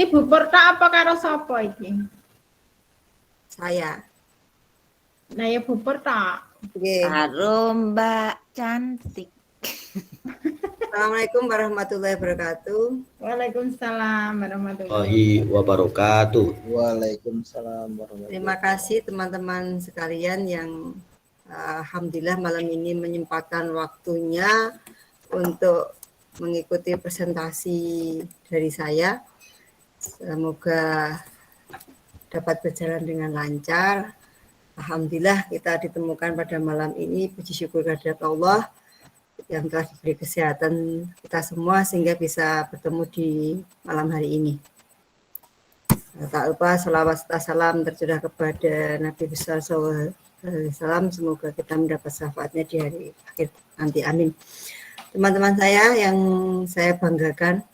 Ibu Porta apa karo sapa iki? Saya. Nah ya Bu Porta. Oke. Karo Mbak Cantik. Assalamualaikum warahmatullahi wabarakatuh. Waalaikumsalam warahmatullahi wabarakatuh. Waalaikumsalam warahmatullahi Terima kasih teman-teman sekalian yang alhamdulillah malam ini menyempatkan waktunya untuk mengikuti presentasi dari saya. Semoga dapat berjalan dengan lancar. Alhamdulillah kita ditemukan pada malam ini, puji syukur kehadirat Allah yang telah diberi kesehatan kita semua sehingga bisa bertemu di malam hari ini. Tak lupa salawat serta salam tercurah kepada Nabi besar SAW. Semoga kita mendapat syafaatnya di hari akhir nanti. Amin. Teman-teman saya yang saya banggakan,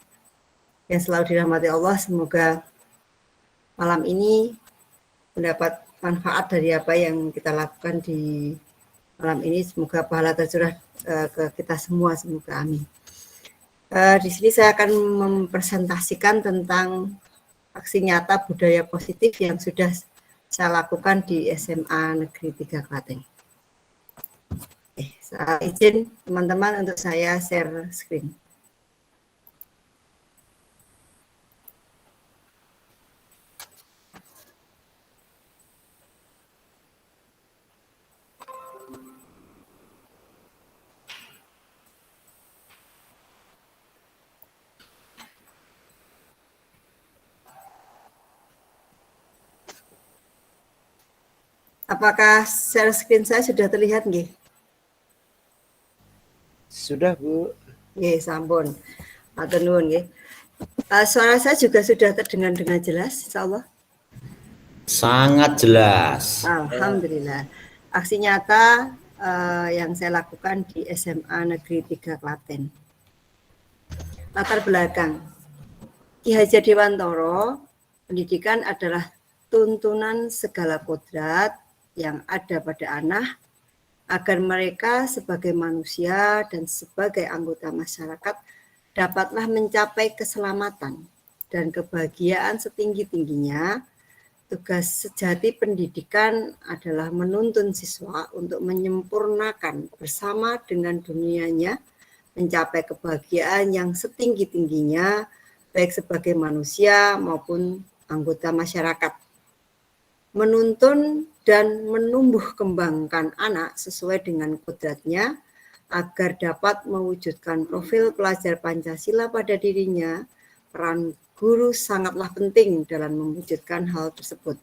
yang selalu dirahmati Allah, semoga malam ini mendapat manfaat dari apa yang kita lakukan di malam ini. Semoga pahala tercurah ke kita semua, semoga amin. Di sini saya akan mempresentasikan tentang aksi nyata budaya positif yang sudah saya lakukan di SMA Negeri 3 Klaten. Saya izin teman-teman untuk saya share screen. Apakah share screen saya sudah terlihat nggih? Sudah, Bu. Nggih, sampun. Matur nuwun nggih. Suara saya juga sudah terdengar dengan jelas, insyaallah. Sangat jelas. Alhamdulillah. Aksi nyata yang saya lakukan di SMA Negeri 3 Klaten. Latar belakang. Ki Hajar Dewantara, pendidikan adalah tuntunan segala kodrat yang ada pada anak agar mereka sebagai manusia dan sebagai anggota masyarakat dapatlah mencapai keselamatan dan kebahagiaan setinggi-tingginya. Tugas sejati pendidikan adalah menuntun siswa untuk menyempurnakan bersama dengan dunianya, mencapai kebahagiaan yang setinggi-tingginya, baik sebagai manusia maupun anggota masyarakat. Menuntun dan menumbuh kembangkan anak sesuai dengan kodratnya agar dapat mewujudkan profil pelajar Pancasila pada dirinya. Peran guru sangatlah penting dalam mewujudkan hal tersebut.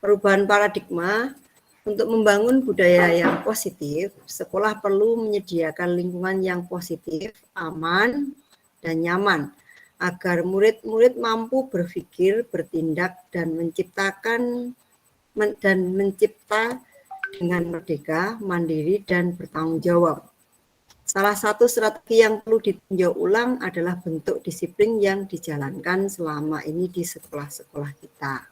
Perubahan paradigma. Untuk membangun budaya yang positif, sekolah perlu menyediakan lingkungan yang positif, aman, dan nyaman agar murid-murid mampu berpikir, bertindak, dan mencipta dengan merdeka, mandiri, dan bertanggung jawab. Salah satu strategi yang perlu ditinjau ulang adalah bentuk disiplin yang dijalankan selama ini di sekolah-sekolah kita.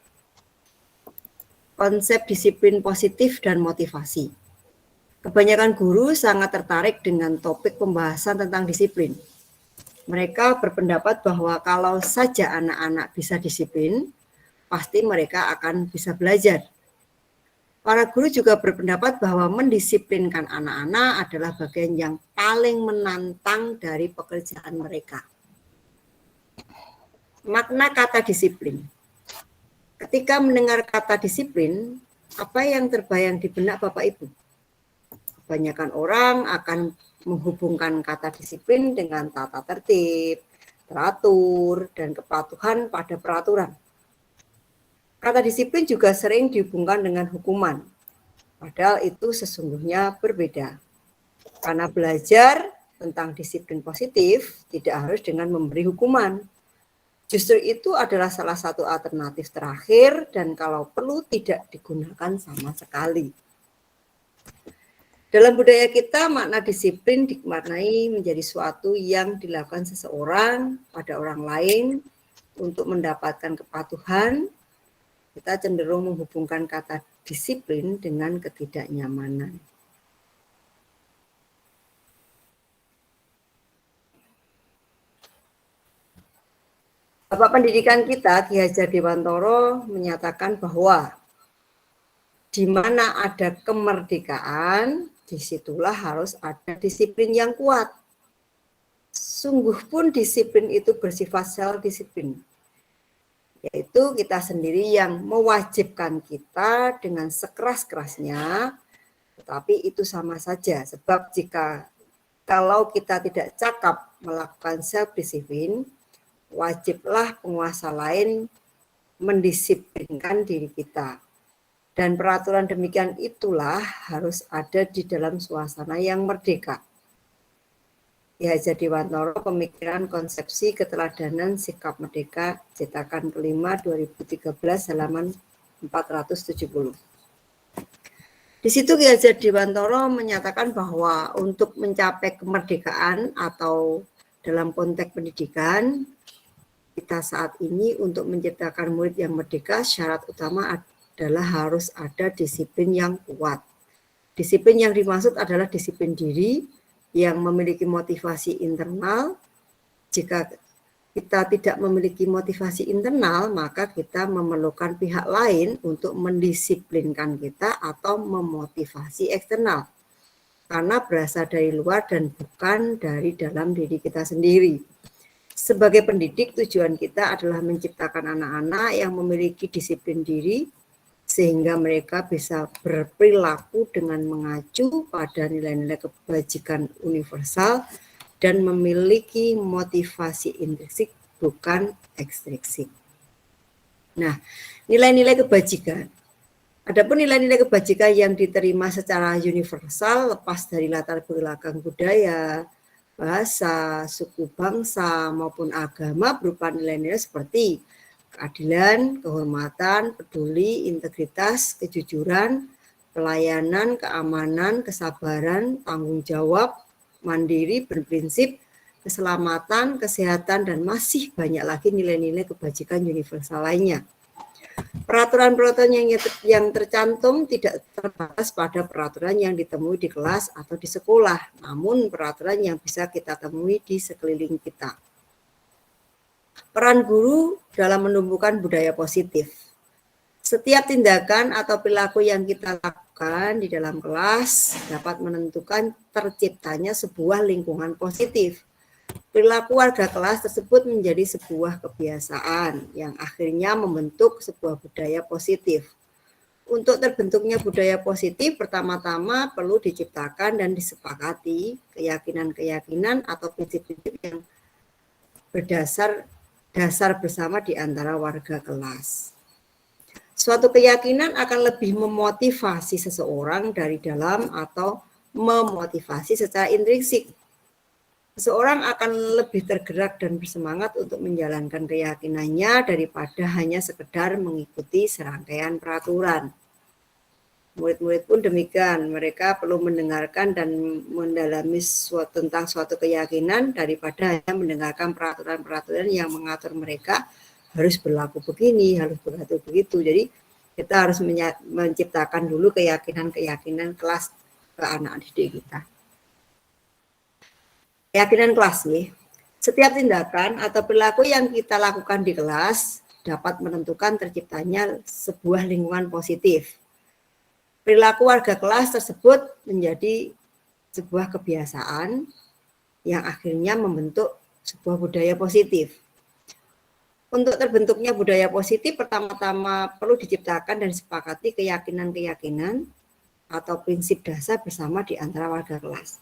Konsep disiplin positif dan motivasi. Kebanyakan guru sangat tertarik dengan topik pembahasan tentang disiplin. Mereka berpendapat bahwa kalau saja anak-anak bisa disiplin, pasti mereka akan bisa belajar. Para guru juga berpendapat bahwa mendisiplinkan anak-anak adalah bagian yang paling menantang dari pekerjaan mereka. Makna kata disiplin. Ketika mendengar kata disiplin, apa yang terbayang di benak Bapak Ibu? Kebanyakan orang akan menghubungkan kata disiplin dengan tata tertib, teratur, dan kepatuhan pada peraturan. Kata disiplin juga sering dihubungkan dengan hukuman, padahal itu sesungguhnya berbeda. Karena belajar tentang disiplin positif tidak harus dengan memberi hukuman. Justru itu adalah salah satu alternatif terakhir dan kalau perlu tidak digunakan sama sekali. Dalam budaya kita, makna disiplin dimaknai menjadi suatu yang dilakukan seseorang pada orang lain untuk mendapatkan kepatuhan. Kita cenderung menghubungkan kata disiplin dengan ketidaknyamanan. Bapak Pendidikan kita, Ki Hajar Dewantoro, menyatakan bahwa di mana ada kemerdekaan, disitulah harus ada disiplin yang kuat. Sungguh pun disiplin itu bersifat self-disiplin, yaitu kita sendiri yang mewajibkan kita dengan sekeras-kerasnya, tetapi itu sama saja. Sebab kalau kita tidak cakap melakukan self-disiplin, wajiblah penguasa lain mendisiplinkan diri kita. Dan peraturan demikian itulah harus ada di dalam suasana yang merdeka. Ki Hajar Dewantoro, Pemikiran Konsepsi Keteladanan Sikap Merdeka, cetakan kelima 2013 halaman 470. Di situ Ki Hajar Dewantoro menyatakan bahwa untuk mencapai kemerdekaan atau dalam konteks pendidikan, kita saat ini untuk menciptakan murid yang merdeka, syarat utama adalah harus ada disiplin yang kuat. Disiplin yang dimaksud adalah disiplin diri yang memiliki motivasi internal. Jika kita tidak memiliki motivasi internal, maka kita memerlukan pihak lain untuk mendisiplinkan kita atau memotivasi eksternal. Karena berasal dari luar dan bukan dari dalam diri kita sendiri. Sebagai pendidik, tujuan kita adalah menciptakan anak-anak yang memiliki disiplin diri sehingga mereka bisa berperilaku dengan mengacu pada nilai-nilai kebajikan universal dan memiliki motivasi intrinsik bukan ekstrinsik. Nah, nilai-nilai kebajikan. Adapun nilai-nilai kebajikan yang diterima secara universal lepas dari latar belakang budaya, bahasa, suku bangsa, maupun agama berupa nilai-nilai seperti keadilan, kehormatan, peduli, integritas, kejujuran, pelayanan, keamanan, kesabaran, tanggung jawab, mandiri, berprinsip, keselamatan, kesehatan, dan masih banyak lagi nilai-nilai kebajikan universal lainnya. Peraturan-peraturan yang tercantum tidak terbatas pada peraturan yang ditemui di kelas atau di sekolah, namun peraturan yang bisa kita temui di sekeliling kita. Peran guru dalam menumbuhkan budaya positif. Setiap tindakan atau perilaku yang kita lakukan di dalam kelas dapat menentukan terciptanya sebuah lingkungan positif. Perilaku warga kelas tersebut menjadi sebuah kebiasaan yang akhirnya membentuk sebuah budaya positif. Untuk terbentuknya budaya positif, pertama-tama perlu diciptakan dan disepakati keyakinan-keyakinan atau prinsip-prinsip yang dasar bersama di antara warga kelas. Suatu keyakinan akan lebih memotivasi seseorang dari dalam atau memotivasi secara intrinsik. Seseorang akan lebih tergerak dan bersemangat untuk menjalankan keyakinannya daripada hanya sekedar mengikuti serangkaian peraturan. Murid-murid pun demikian, mereka perlu mendengarkan dan mendalami tentang suatu keyakinan daripada hanya mendengarkan peraturan-peraturan yang mengatur mereka harus berlaku begini, harus berlaku begitu. Jadi kita harus menciptakan dulu keyakinan-keyakinan kelas ke anak didik kita. Keyakinan kelas nih. Setiap tindakan atau perilaku yang kita lakukan di kelas dapat menentukan terciptanya sebuah lingkungan positif. Perilaku warga kelas tersebut menjadi sebuah kebiasaan yang akhirnya membentuk sebuah budaya positif. Untuk terbentuknya budaya positif, pertama-tama perlu diciptakan dan disepakati keyakinan-keyakinan atau prinsip dasar bersama di antara warga kelas.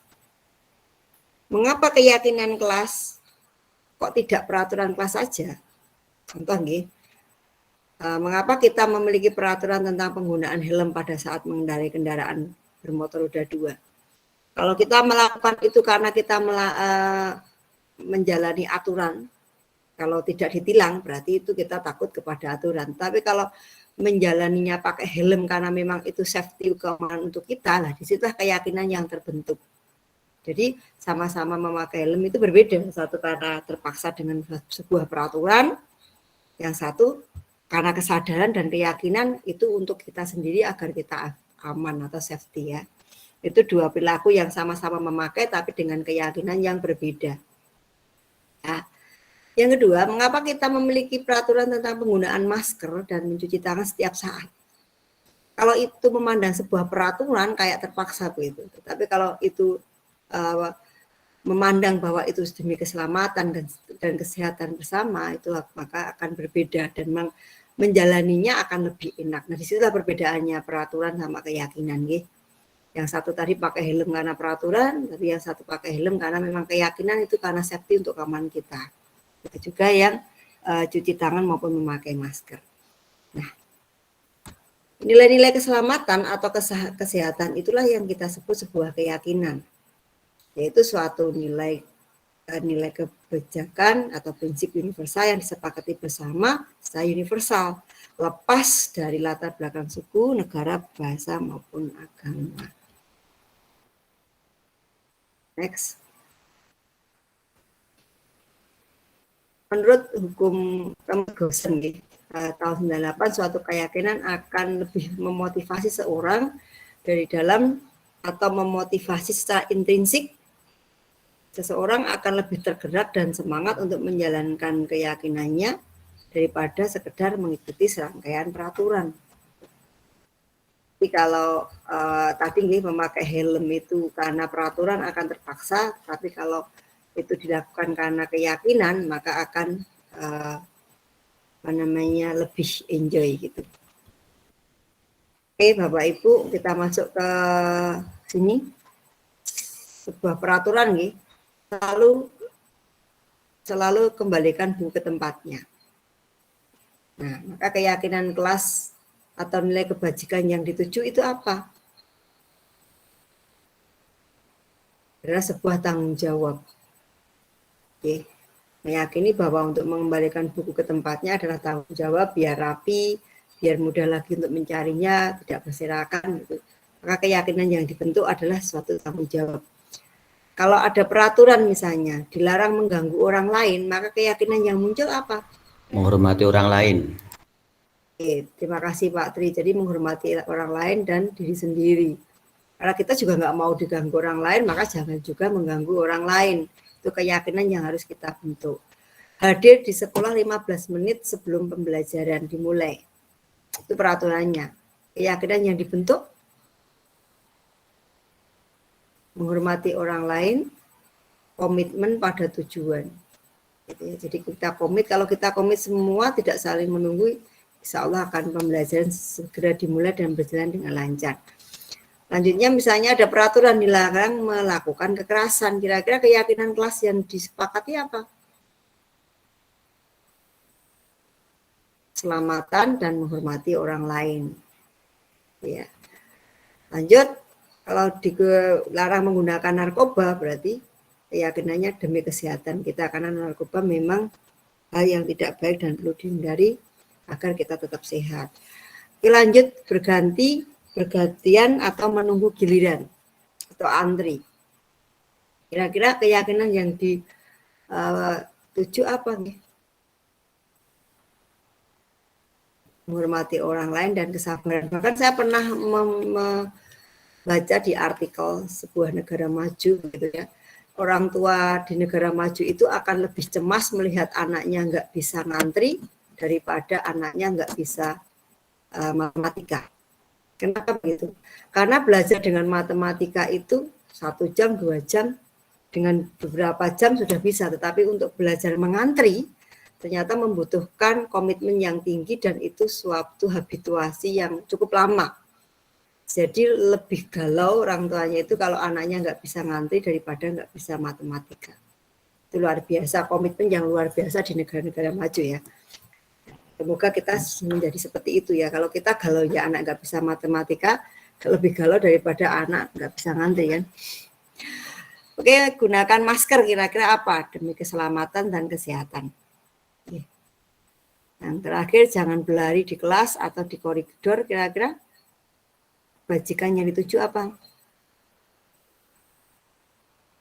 Mengapa keyakinan kelas kok tidak peraturan kelas saja? Contoh nih, mengapa kita memiliki peraturan tentang penggunaan helm pada saat mengendarai kendaraan bermotor roda 2? Kalau kita melakukan itu karena kita menjalani aturan, kalau tidak ditilang berarti itu kita takut kepada aturan. Tapi kalau menjalaninya pakai helm karena memang itu safety keamanan untuk kita, lah disitulah keyakinan yang terbentuk. Jadi sama-sama memakai helm itu berbeda. Satu karena terpaksa dengan sebuah peraturan, yang satu karena kesadaran dan keyakinan itu untuk kita sendiri agar kita aman atau safety ya. Itu dua perilaku yang sama-sama memakai tapi dengan keyakinan yang berbeda. Nah, Yang kedua, mengapa kita memiliki peraturan tentang penggunaan masker dan mencuci tangan setiap saat? Kalau itu memandang sebuah peraturan kayak terpaksa begitu. Tapi kalau itu memandang bahwa itu demi keselamatan dan kesehatan bersama, itu maka akan berbeda dan menjalaninya akan lebih enak. Nah, disitulah perbedaannya peraturan sama keyakinan. Yang satu tadi pakai helm karena peraturan, tapi yang satu pakai helm karena memang keyakinan, itu karena safety untuk keamanan kita. Itu juga yang cuci tangan maupun memakai masker. Nah, nilai-nilai keselamatan atau kesehatan itulah yang kita sebut sebuah keyakinan, yaitu suatu nilai kebijakan atau prinsip universal yang disepakati bersama secara universal, lepas dari latar belakang suku, negara, bahasa maupun agama. Next. Menurut hukum Romergosen tahun 98, suatu keyakinan akan lebih memotivasi seorang dari dalam atau memotivasi secara intrinsik. Seseorang akan lebih tergerak dan semangat untuk menjalankan keyakinannya daripada sekedar mengikuti serangkaian peraturan. Jadi kalau tadi memakai helm itu karena peraturan akan terpaksa, tapi kalau itu dilakukan karena keyakinan, maka akan lebih enjoy gitu. Oke, Bapak Ibu, kita masuk ke sini. Sebuah peraturan selalu kembalikan buku ke tempatnya. Nah, maka keyakinan kelas atau nilai kebajikan yang dituju itu apa? Adalah sebuah tanggung jawab. Oke, meyakini bahwa untuk mengembalikan buku ke tempatnya adalah tanggung jawab, biar rapi, biar mudah lagi untuk mencarinya, tidak berserakan gitu. Maka keyakinan yang dibentuk adalah suatu tanggung jawab. Kalau ada peraturan misalnya dilarang mengganggu orang lain, maka keyakinan yang muncul apa? Menghormati orang lain. Oke, terima kasih Pak Tri. Jadi menghormati orang lain dan diri sendiri. Karena kita juga nggak mau diganggu orang lain, maka jangan juga mengganggu orang lain. Itu keyakinan yang harus kita bentuk. Hadir di sekolah 15 menit sebelum pembelajaran dimulai. Itu peraturannya. Keyakinan yang dibentuk, menghormati orang lain, komitmen pada tujuan. Jadi kita komit, kalau kita komit semua tidak saling menunggu, insya Allah akan pembelajaran segera dimulai dan berjalan dengan lancar. Selanjutnya misalnya ada peraturan dilarang melakukan kekerasan. Kira-kira keyakinan kelas yang disepakati apa? Keselamatan dan menghormati orang lain. Ya. Lanjut, kalau dilarang menggunakan narkoba berarti keyakinannya demi kesehatan kita, karena narkoba memang hal yang tidak baik dan perlu dihindari agar kita tetap sehat. Oke, lanjut, bergantian atau menunggu giliran atau antri. Kira-kira keyakinan yang dituju apa nih? Menghormati orang lain dan kesabaran. Bahkan saya pernah membaca di artikel sebuah negara maju gitu ya. Orang tua di negara maju itu akan lebih cemas melihat anaknya nggak bisa ngantri daripada anaknya nggak bisa matematika. Kenapa begitu? Karena belajar dengan matematika itu 1 jam, 2 jam, dengan beberapa jam sudah bisa. Tetapi untuk belajar mengantri, ternyata membutuhkan komitmen yang tinggi dan itu suatu habituasi yang cukup lama. Jadi lebih galau orang tuanya itu kalau anaknya nggak bisa ngantri daripada nggak bisa matematika. Itu luar biasa, komitmen yang luar biasa di negara-negara maju ya. Semoga kita menjadi seperti itu ya. Kalau kita galau ya anak nggak bisa matematika, lebih galau daripada anak nggak bisa ngantri kan. Oke, gunakan masker kira-kira apa? Demi keselamatan dan kesehatan. Yang terakhir, jangan berlari di kelas atau di koridor, kira-kira bajikan yang dituju apa?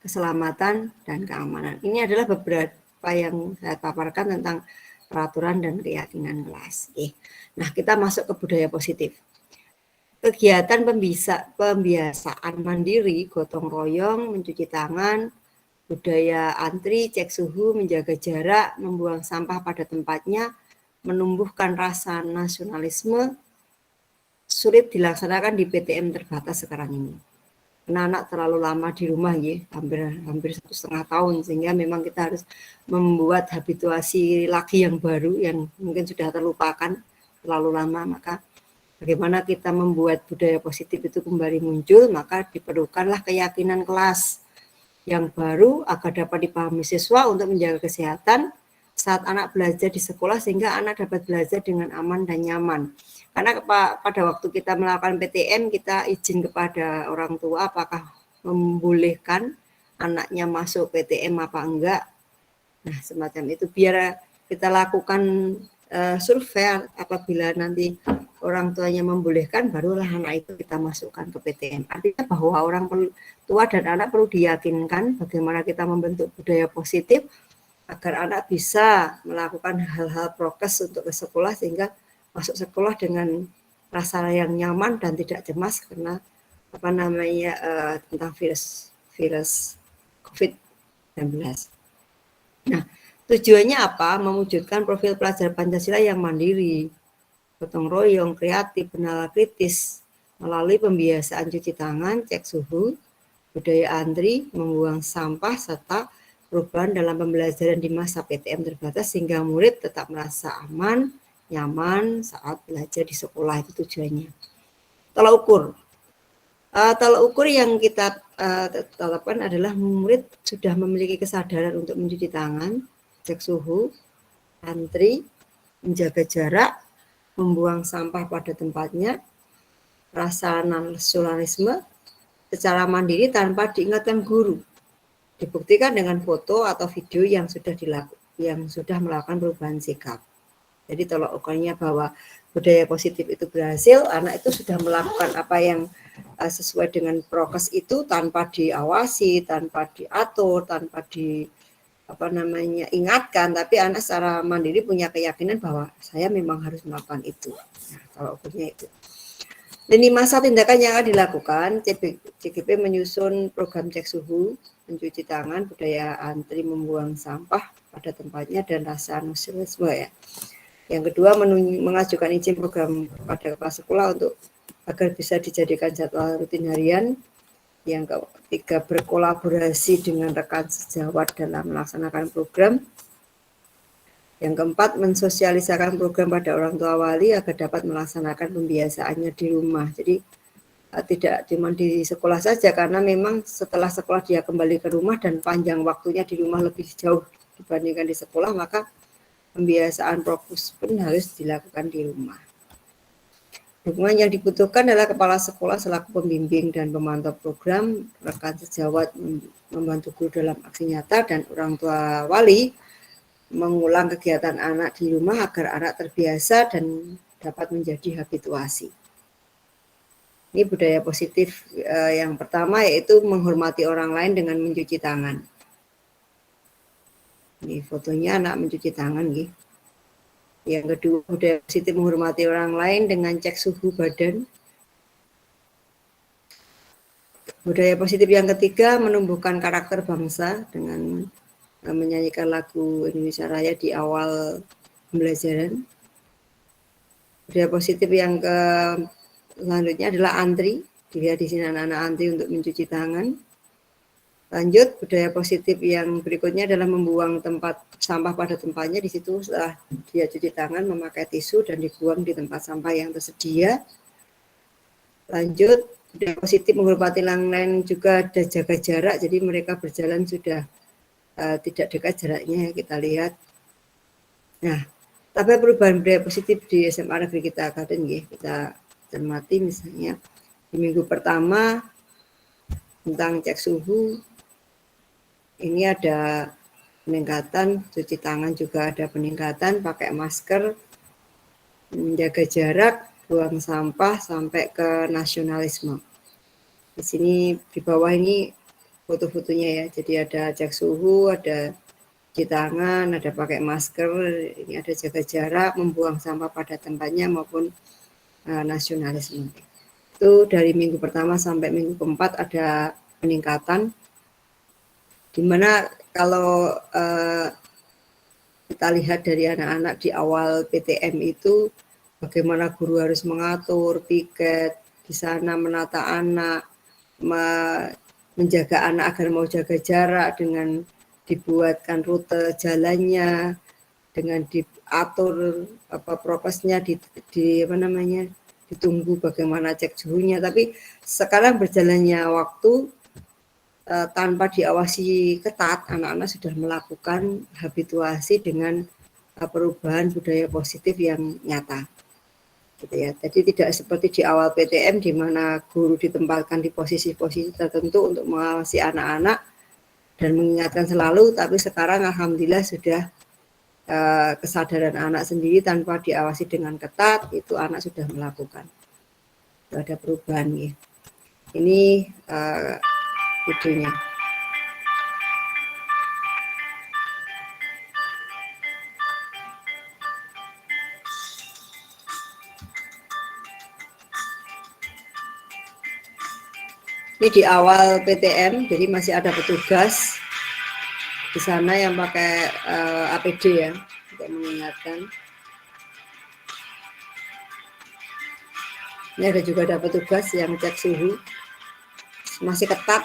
Keselamatan dan keamanan. Ini adalah beberapa yang saya paparkan tentang peraturan dan keyakinan kelas. Nah, kita masuk ke budaya positif. Kegiatan pembiasaan mandiri, gotong royong, mencuci tangan, budaya antri, cek suhu, menjaga jarak, membuang sampah pada tempatnya, menumbuhkan rasa nasionalisme, sulit dilaksanakan di PTM terbatas sekarang ini. Anak-anak terlalu lama di rumah ya, hampir 1,5 tahun, sehingga memang kita harus membuat habituasi lagi yang baru yang mungkin sudah terlupakan terlalu lama. Maka bagaimana kita membuat budaya positif itu kembali muncul, maka diperlukanlah keyakinan kelas yang baru agar dapat dipahami siswa untuk menjaga kesehatan saat anak belajar di sekolah, sehingga anak dapat belajar dengan aman dan nyaman. Karena pada waktu kita melakukan PTM, kita izin kepada orang tua apakah membolehkan anaknya masuk PTM apa enggak. Nah, semacam itu biar kita lakukan survei, apabila nanti orang tuanya membolehkan, barulah anak itu kita masukkan ke PTM. Artinya bahwa orang tua dan anak perlu diyakinkan bagaimana kita membentuk budaya positif agar anak bisa melakukan hal-hal prokes untuk ke sekolah, sehingga masuk sekolah dengan rasa yang nyaman dan tidak cemas karena tentang virus COVID-19. Nah, tujuannya apa? Mewujudkan profil pelajar Pancasila yang mandiri, gotong royong, kreatif, bernalar kritis melalui pembiasaan cuci tangan, cek suhu, budaya antri, membuang sampah, serta perubahan dalam pembelajaran di masa PTM terbatas sehingga murid tetap merasa aman, nyaman saat belajar di sekolah. Itu tujuannya. Tolak ukur yang kita tetapkan adalah murid sudah memiliki kesadaran untuk mencuci tangan, cek suhu, antri, menjaga jarak, membuang sampah pada tempatnya, rasa nasionalisme secara mandiri tanpa diingatkan guru. Dibuktikan dengan foto atau video yang sudah melakukan perubahan sikap. Jadi tolak ukurnya bahwa budaya positif itu berhasil, anak itu sudah melakukan apa yang sesuai dengan prokes itu tanpa diawasi, tanpa diatur, tanpa ingatkan, tapi anak secara mandiri punya keyakinan bahwa saya memang harus melakukan itu. Nah, tolak ukurnya itu. Lini masa tindakan yang akan dilakukan, CGP menyusun program cek suhu, mencuci tangan, budaya antri, membuang sampah pada tempatnya, dan rasa nasionalisme ya. Yang kedua, mengajukan izin program pada kepala sekolah agar bisa dijadikan jadwal rutin harian. Yang ketiga, berkolaborasi dengan rekan sejawat dalam melaksanakan program. Yang keempat, mensosialisakan program pada orang tua wali agar dapat melaksanakan pembiasaannya di rumah. Jadi tidak cuma di sekolah saja, karena memang setelah sekolah dia kembali ke rumah dan panjang waktunya di rumah lebih jauh dibandingkan di sekolah, maka pembiasaan prokes pun harus dilakukan di rumah. Dukungan yang dibutuhkan adalah kepala sekolah selaku pembimbing dan pemantau program, rekan sejawat membantu guru dalam aksi nyata, dan orang tua wali mengulang kegiatan anak di rumah agar anak terbiasa dan dapat menjadi habituasi. Ini budaya positif yang pertama, yaitu menghormati orang lain dengan mencuci tangan. Ini fotonya anak mencuci tangan gitu. Yang kedua, budaya positif menghormati orang lain dengan cek suhu badan. Budaya positif yang ketiga, menumbuhkan karakter bangsa dengan menyanyikan lagu Indonesia Raya di awal pembelajaran. Budaya positif yang selanjutnya adalah antri. Dilihat di sini anak-anak antri untuk mencuci tangan. Lanjut, budaya positif yang berikutnya adalah membuang sampah pada tempatnya. Di situ setelah dia cuci tangan, memakai tisu dan dibuang di tempat sampah yang tersedia. Lanjut, budaya positif menghormati orang lain juga ada jaga jarak. Jadi mereka berjalan sudah tidak dekat jaraknya, kita lihat. Nah, tapi perubahan budaya positif di SMA Negeri Kita Kaden, kita cermati misalnya di minggu pertama tentang cek suhu. Ini ada peningkatan, cuci tangan juga ada peningkatan, pakai masker, menjaga jarak, buang sampah, sampai ke nasionalisme. Di sini di bawah ini foto-fotonya ya, jadi ada cek suhu, ada cuci tangan, ada pakai masker, ini ada jaga jarak, membuang sampah pada tempatnya maupun nasionalisme. Itu dari minggu pertama sampai minggu keempat ada peningkatan. Dimana kalau kita lihat dari anak-anak di awal PTM itu bagaimana guru harus mengatur piket di sana, menata anak, menjaga anak agar mau jaga jarak dengan dibuatkan rute jalannya, dengan diatur prokesnya, ditunggu bagaimana cek suhunya. Tapi sekarang berjalannya waktu tanpa diawasi ketat, anak-anak sudah melakukan habituasi dengan perubahan budaya positif yang nyata. Gitu ya. Jadi tidak seperti di awal PTM di mana guru ditempatkan di posisi-posisi tertentu untuk mengawasi anak-anak dan mengingatkan selalu, tapi sekarang alhamdulillah sudah kesadaran anak sendiri tanpa diawasi dengan ketat, itu anak sudah melakukan. Itu ada perubahan ya. Ini videonya. Ini di awal PTM, jadi masih ada petugas di sana yang pakai APD ya, untuk mengingatkan. Ini ada juga ada petugas yang cek suhu, masih ketat.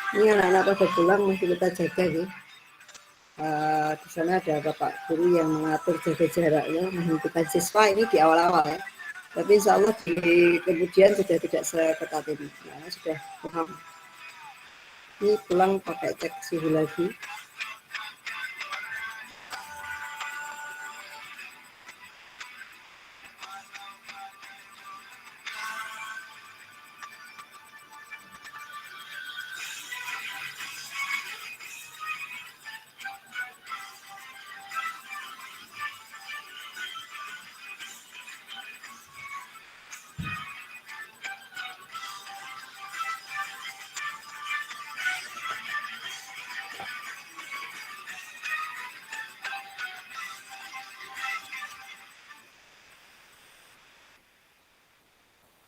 Ini anak-anak pada pulang masih kita jaga ya. Di sana ada bapak guru yang mengatur jaga jaraknya, menghentikan siswa ini di awal-awal ya. Tapi insya Allah di kemudian sudah tidak seketat ini. Nah, sudah paham. Ini pulang pakai cek suhu lagi.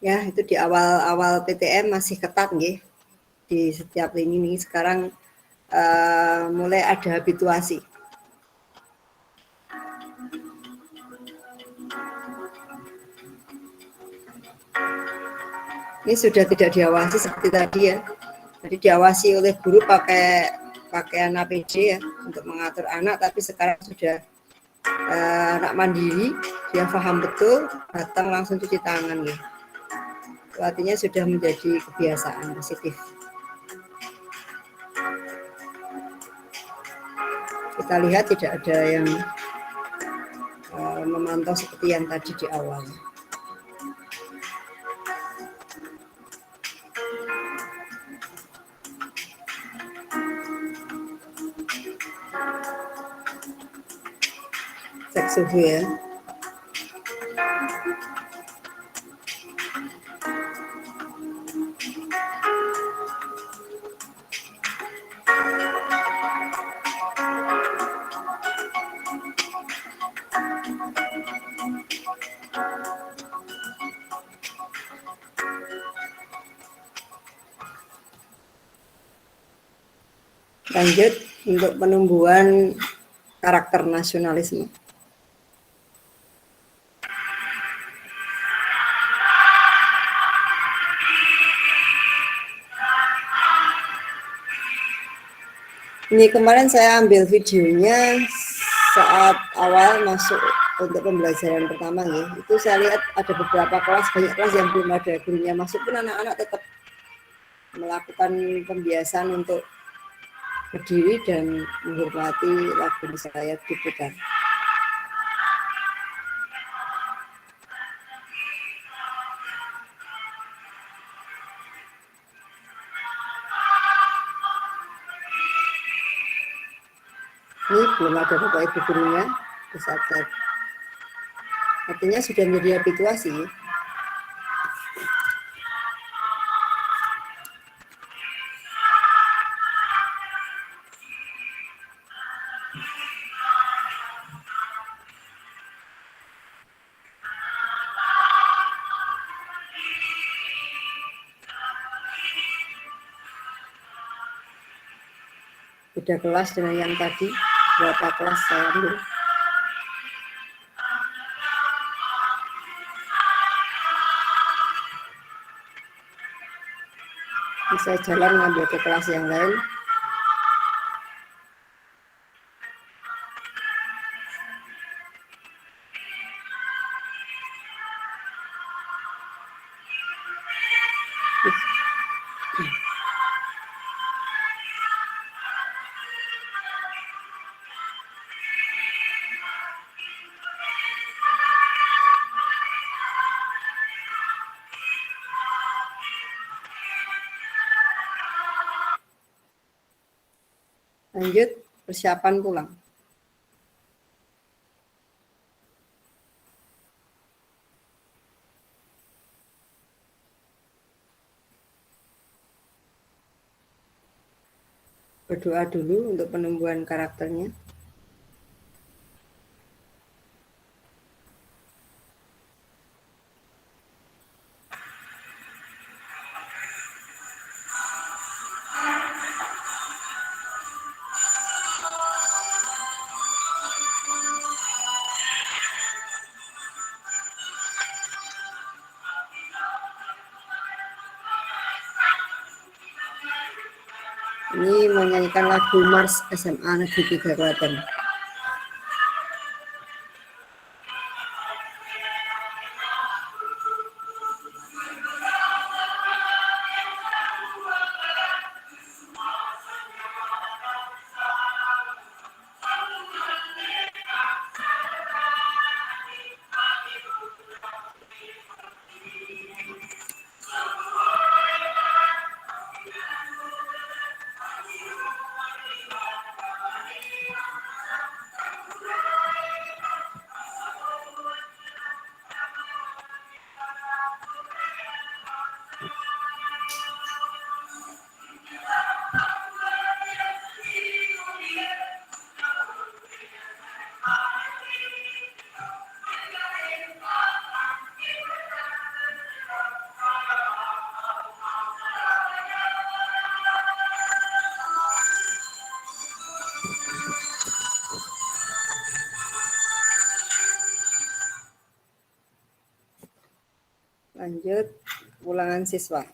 Ya, itu di awal-awal PTM masih ketat nggih di setiap lini nih. Sekarang mulai ada habituasi. Ini sudah tidak diawasi seperti tadi ya. Jadi diawasi oleh guru pakai pakaian APD ya untuk mengatur anak, tapi sekarang sudah anak mandiri, dia paham betul, datang langsung cuci tangan ya. Artinya sudah menjadi kebiasaan positif. Kita lihat tidak ada yang memantau seperti yang tadi di awal. Cek suhu ya. Lanjut untuk penumbuhan karakter nasionalisme. Ini kemarin saya ambil videonya saat awal masuk untuk pembelajaran pertama ya. Itu saya lihat ada beberapa kelas, banyak kelas yang belum ada gurunya masuk pun anak-anak tetap melakukan pembiasaan untuk berdiri dan menghormati lagu yang saya diputar. Ini belum ada Bapak Ibu gurunya, pesawat. Artinya sudah menjadi habituasi. Beda kelas dengan yang tadi, berapa kelas saya ambil. Bisa jalan ngambil ke kelas yang lain. Lanjut, persiapan pulang. Berdoa dulu untuk penumbuhan karakternya. Ini menyanyikan lagu Mars SMA Negeri 3 Klaten. Lanjut, ulangan siswa.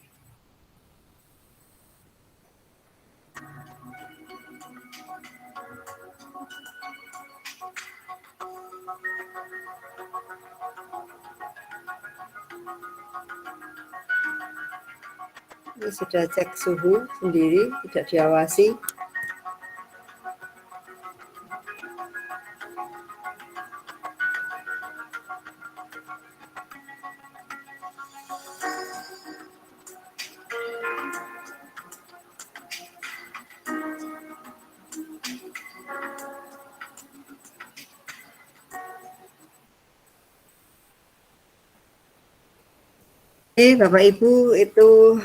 Ini sudah cek suhu sendiri, tidak diawasi. Bapak Ibu, itu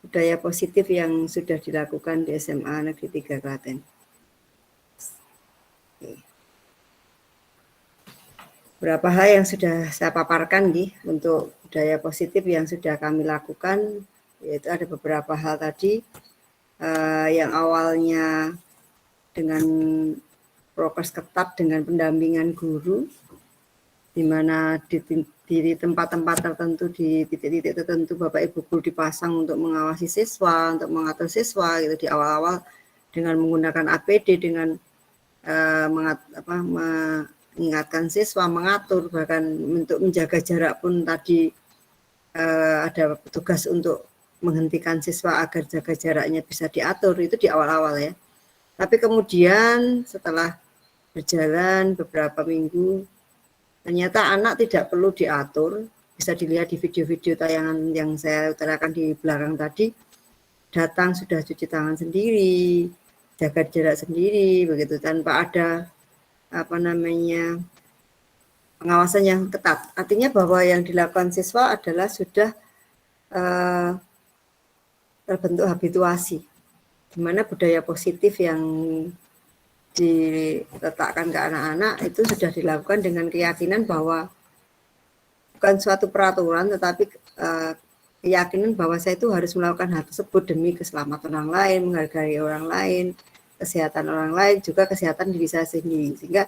budaya positif yang sudah dilakukan di SMA Negeri 3 Klaten. Beberapa hal yang sudah saya paparkan untuk budaya positif yang sudah kami lakukan, yaitu ada beberapa hal tadi yang awalnya dengan prokes ketat dengan pendampingan guru, di mana di tempat-tempat tertentu, di titik-titik tertentu Bapak Ibu guru dipasang untuk mengawasi siswa, untuk mengatur siswa gitu di awal-awal dengan menggunakan APD, dengan mengingatkan siswa, mengatur, bahkan untuk menjaga jarak pun tadi ada petugas untuk menghentikan siswa agar jaga jaraknya bisa diatur, itu di awal-awal ya. Tapi kemudian setelah berjalan beberapa minggu, ternyata anak tidak perlu diatur, bisa dilihat di video-video tayangan yang saya utarakan di belakang tadi, datang sudah cuci tangan sendiri, jaga jarak sendiri, begitu, tanpa ada pengawasan yang ketat. Artinya bahwa yang dilakukan siswa adalah sudah terbentuk habituasi, di mana budaya positif yang diletakkan ke anak-anak itu sudah dilakukan dengan keyakinan bahwa bukan suatu peraturan, tetapi keyakinan bahwa saya itu harus melakukan hal tersebut demi keselamatan orang lain, menghargai orang lain, kesehatan orang lain, juga kesehatan diri saya sendiri. Sehingga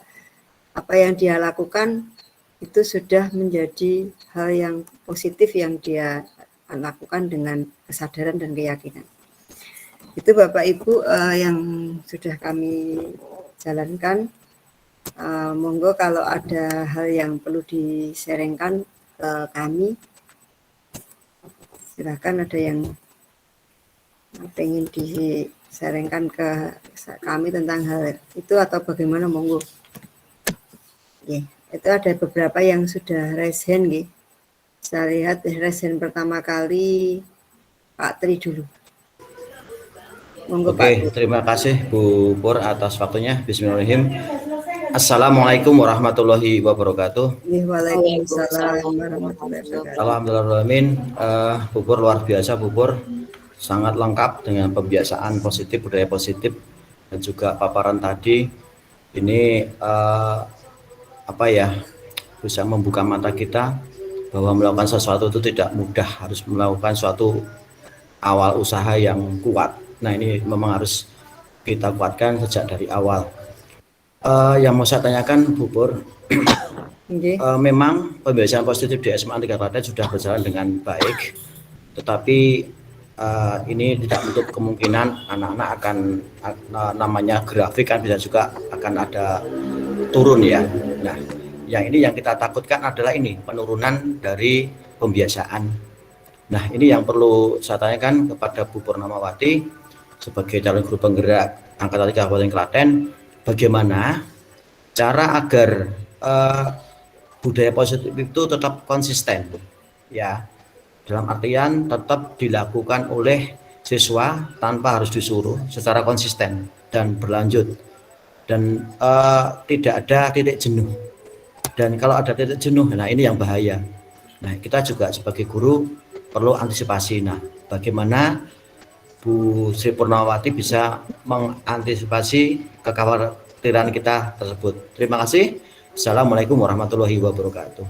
apa yang dia lakukan itu sudah menjadi hal yang positif yang dia lakukan dengan kesadaran dan keyakinan. Itu Bapak Ibu yang sudah kami jalankan. Monggo kalau ada hal yang perlu di-sharingkan ke kami, silakan. Ada yang pengen di-sharingkan ke kami tentang hal itu atau bagaimana, monggo. Itu ada beberapa yang sudah raise hand. Saya lihat raise hand pertama kali Pak Tri dulu. Monggo, Oke, Pak. terima kasih Bu Pur atas waktunya. Bismillahirrahmanirrahim. Assalamualaikum warahmatullahi wabarakatuh. Waalaikumsalam warahmatullahi wabarakatuh. Alhamdulillahirrahmanirrahim. Bu Pur luar biasa, Bu Pur. Sangat lengkap dengan pembiasaan positif, budaya positif, dan juga paparan tadi. Ini bisa membuka mata kita bahwa melakukan sesuatu itu tidak mudah, harus melakukan suatu awal usaha yang kuat. Nah, ini memang harus kita kuatkan sejak dari awal. Yang mau saya tanyakan, Bu Pur, memang pembiasaan positif di SMA 3 Klaten sudah berjalan dengan baik, tetapi ini tidak menutup kemungkinan anak-anak akan namanya grafik kan bisa juga akan ada turun ya. Nah, yang kita takutkan adalah ini penurunan dari pembiasaan. Nah, ini yang perlu saya tanyakan kepada Bu Purnamawati sebagai calon guru penggerak Angkatan 3 Kabupaten Klaten, bagaimana cara agar budaya positif itu tetap konsisten, ya, dalam artian tetap dilakukan oleh siswa tanpa harus disuruh, secara konsisten dan berlanjut, dan tidak ada titik jenuh. Dan kalau ada titik jenuh, nah ini yang bahaya. Nah, kita juga sebagai guru perlu antisipasi. Nah, bagaimana Bu Sri Purnamawati bisa mengantisipasi kekhawatiran kita tersebut? Terima kasih. Assalamualaikum warahmatullahi wabarakatuh.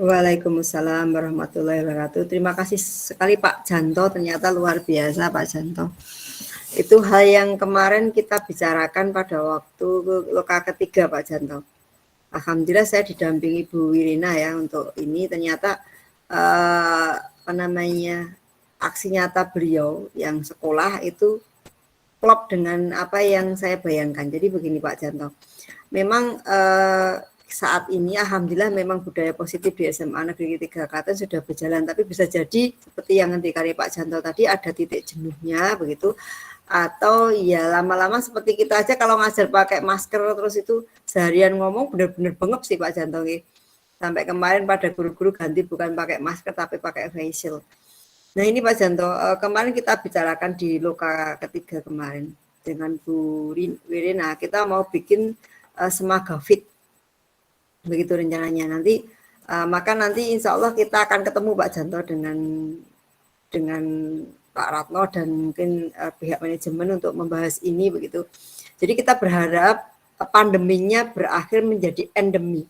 Waalaikumsalam warahmatullahi wabarakatuh. Terima kasih sekali Pak Janto, ternyata luar biasa Pak Janto. Itu hal yang kemarin kita bicarakan pada waktu loka ketiga Pak Janto. Alhamdulillah saya didampingi Bu Wirina ya untuk ini, ternyata aksi nyata beliau yang sekolah itu klop dengan apa yang saya bayangkan. Jadi begini Pak Janto, memang saat ini alhamdulillah memang budaya positif di SMA Negeri 3 Klaten sudah berjalan, tapi bisa jadi seperti yang dikari Pak Janto tadi ada titik jenuhnya begitu, atau ya lama-lama seperti kita aja kalau ngajar pakai masker terus itu seharian ngomong benar-benar bengep sih Pak Janto. Sampai kemarin pada guru-guru ganti bukan pakai masker tapi pakai face shield. Nah ini Pak Janto, kemarin kita bicarakan di loka ketiga kemarin dengan Bu Wirina, kita mau bikin Semagafit, begitu rencananya. Nanti Maka nanti insya Allah kita akan ketemu Pak Janto dengan Pak Ratno dan mungkin pihak manajemen untuk membahas ini begitu. Jadi kita berharap pandeminya berakhir menjadi endemi.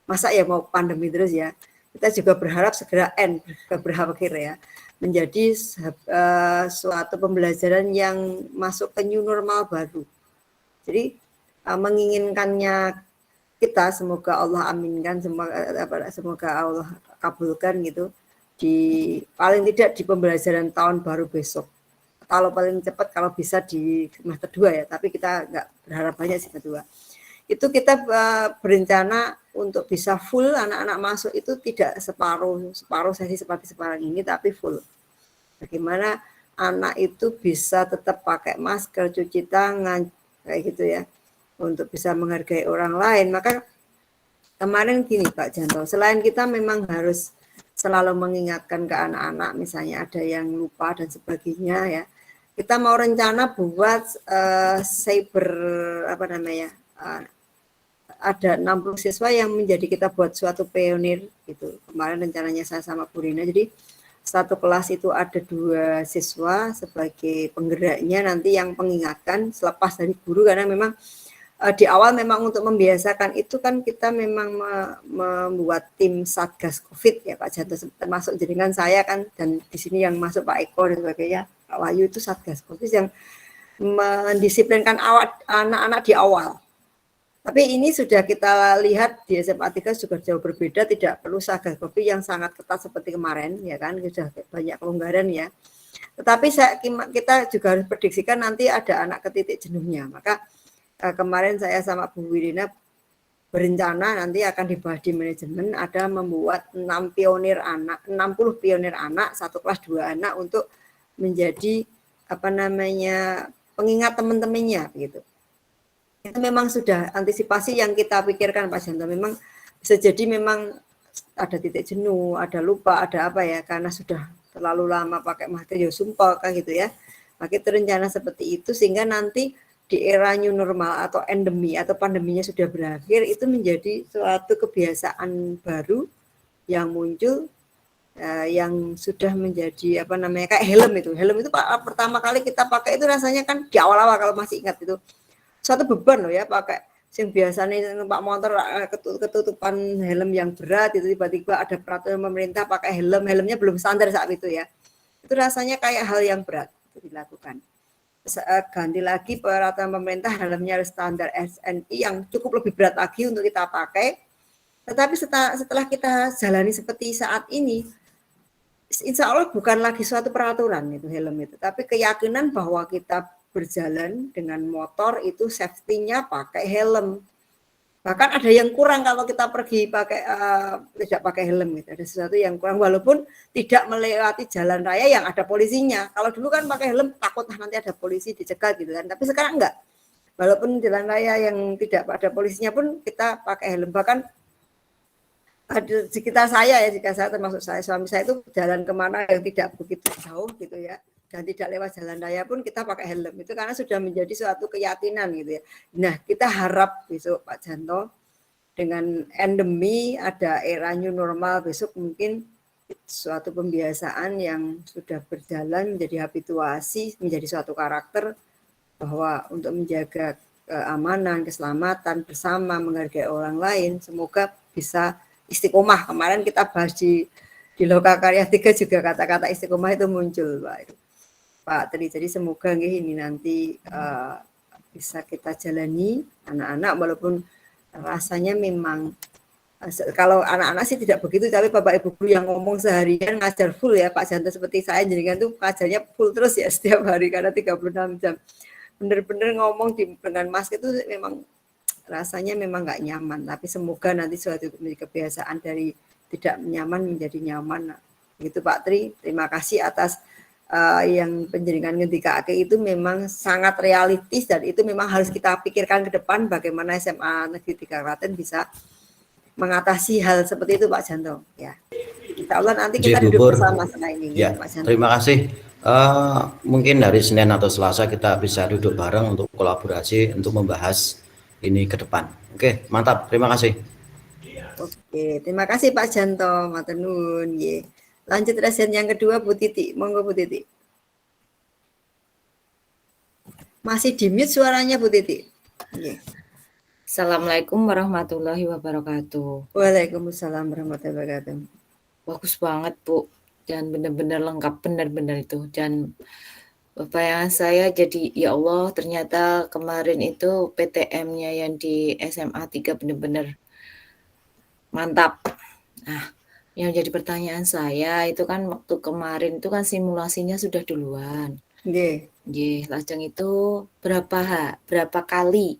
Masa ya mau pandemi terus ya? Kita juga berharap segera berakhir ya, menjadi suatu pembelajaran yang masuk ke new normal baru. Jadi menginginkannya kita, semoga Allah aminkan, semoga Allah kabulkan gitu, paling tidak di pembelajaran tahun baru besok. Kalau paling cepat kalau bisa di semester 2 ya, tapi kita nggak berharap banyak sih kedua. Itu kita berencana untuk bisa full anak-anak masuk itu tidak separuh sesi seperti sekarang ini, tapi full. Bagaimana anak itu bisa tetap pakai masker, cuci tangan, kayak gitu ya, untuk bisa menghargai orang lain. Maka kemarin gini Pak Janto, selain kita memang harus selalu mengingatkan ke anak-anak, misalnya ada yang lupa dan sebagainya ya, kita mau rencana buat cyber ada 60 siswa yang menjadi kita buat suatu pionir gitu. Kemarin rencananya saya sama Bu Rina, jadi satu kelas itu ada 2 siswa sebagai penggeraknya, nanti yang mengingatkan selepas dari guru, karena memang di awal memang untuk membiasakan itu kan kita memang membuat tim Satgas Covid ya Pak Janto, termasuk jaringan saya kan, dan di sini yang masuk Pak Eko dan sebagainya, Pak Wahyu itu Satgas Covid yang mendisiplinkan anak-anak di awal. Tapi ini sudah kita lihat di SMA 3 juga jauh berbeda, tidak perlu Satgas Covid yang sangat ketat seperti kemarin ya kan, sudah banyak kelonggaran ya. Tetapi kita juga harus prediksikan nanti ada anak ke titik jenuhnya. Maka kemarin saya sama Bu Wirina berencana nanti akan dibahas di manajemen, ada membuat 60 pionir anak, satu kelas 2 anak untuk menjadi pengingat teman-temannya gitu. Itu memang sudah antisipasi yang kita pikirkan Pak Janto. Memang bisa jadi memang ada titik jenuh, ada lupa, ada apa ya, karena sudah terlalu lama pakai masker ya sumpah kan gitu ya. Maka itu rencana seperti itu, sehingga nanti di era new normal atau endemi atau pandeminya sudah berakhir, itu menjadi suatu kebiasaan baru yang muncul, yang sudah menjadi kayak helm itu pertama kali kita pakai itu rasanya kan di awal-awal kalau masih ingat itu suatu beban loh ya, pakai yang biasanya numpak motor ketutupan helm yang berat, itu tiba-tiba ada peraturan pemerintah pakai helmnya belum standar saat itu ya, itu rasanya kayak hal yang berat itu dilakukan. Ganti lagi peraturan pemerintah, helmnya harus standar SNI yang cukup lebih berat lagi untuk kita pakai. Tetapi setelah kita jalani seperti saat ini, insya Allah bukan lagi suatu peraturan itu helm itu, tapi keyakinan bahwa kita berjalan dengan motor itu safety-nya pakai helm. Bahkan ada yang kurang kalau kita pergi tidak pakai helm gitu. Ada sesuatu yang kurang walaupun tidak melewati jalan raya yang ada polisinya. Kalau dulu kan pakai helm takut nanti ada polisi dicegat gitu kan. Tapi sekarang enggak. Walaupun jalan raya yang tidak ada polisinya pun kita pakai helm. Bahkan ada sekitar saya ya, jika saya termasuk suami saya itu jalan kemana yang tidak begitu jauh gitu ya, dan tidak lewat jalan raya pun kita pakai helm, itu karena sudah menjadi suatu keyakinan gitu ya. Nah kita harap besok Pak Janto dengan endemi ada era new normal, besok mungkin suatu pembiasaan yang sudah berjalan menjadi habituasi, menjadi suatu karakter bahwa untuk menjaga keamanan, keselamatan bersama, menghargai orang lain, semoga bisa istiqomah. Kemarin kita bahas di Lokakarya 3 juga kata-kata istiqomah itu muncul Pak Tri. Jadi semoga ini nanti bisa kita jalani anak-anak, walaupun rasanya memang kalau anak-anak sih tidak begitu, tapi Bapak Ibu guru yang ngomong seharian ngajar full ya Pak Janto, seperti saya jenengan tuh ngajarnya full terus ya setiap hari karena 36 jam. Bener-bener ngomong dengan masker itu memang rasanya memang nggak nyaman, tapi semoga nanti suatu kebiasaan dari tidak nyaman menjadi nyaman. Gitu Pak Tri, terima kasih atas yang penjaringan ketika itu memang sangat realistis, dan itu memang harus kita pikirkan ke depan bagaimana SMA Negeri 3 Klaten bisa mengatasi hal seperti itu Pak Janto. Ya, insya Allah nanti kita duduk bersama setelah ini. Ya, Pak Janto. Terima kasih. Mungkin hari Senin atau Selasa kita bisa duduk bareng untuk kolaborasi untuk membahas ini ke depan. Oke, mantap. Terima kasih. Oke, terima kasih Pak Janto, matur nuwun nggih. Lanjut resen yang kedua Bu Titi, monggo Bu Titi. Masih di mute suaranya Bu Titi. Nggih. Assalamualaikum warahmatullahi wabarakatuh. Waalaikumsalam warahmatullahi wabarakatuh. Bagus banget Bu, dan benar-benar lengkap, benar-benar itu. Dan bayangan saya jadi, ya Allah ternyata kemarin itu PTM-nya yang di SMA 3 benar-benar mantap. Nah, yang jadi pertanyaan saya itu kan waktu kemarin itu kan simulasinya sudah duluan. Nggih. Nggih, lajeng itu berapa kali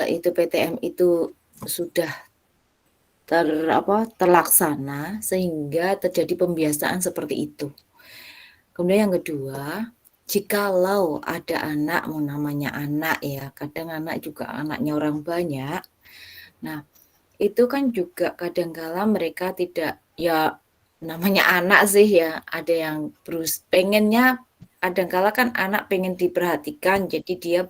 itu PTM itu sudah terlaksana sehingga terjadi pembiasaan seperti itu. Kemudian yang kedua, jikalau ada anak, mau namanya anak ya, kadang anak juga anaknya orang banyak. Nah, itu kan juga kadangkala mereka tidak, ya namanya anak sih ya, ada yang pengennya, kadangkala kan anak pengen diperhatikan, jadi dia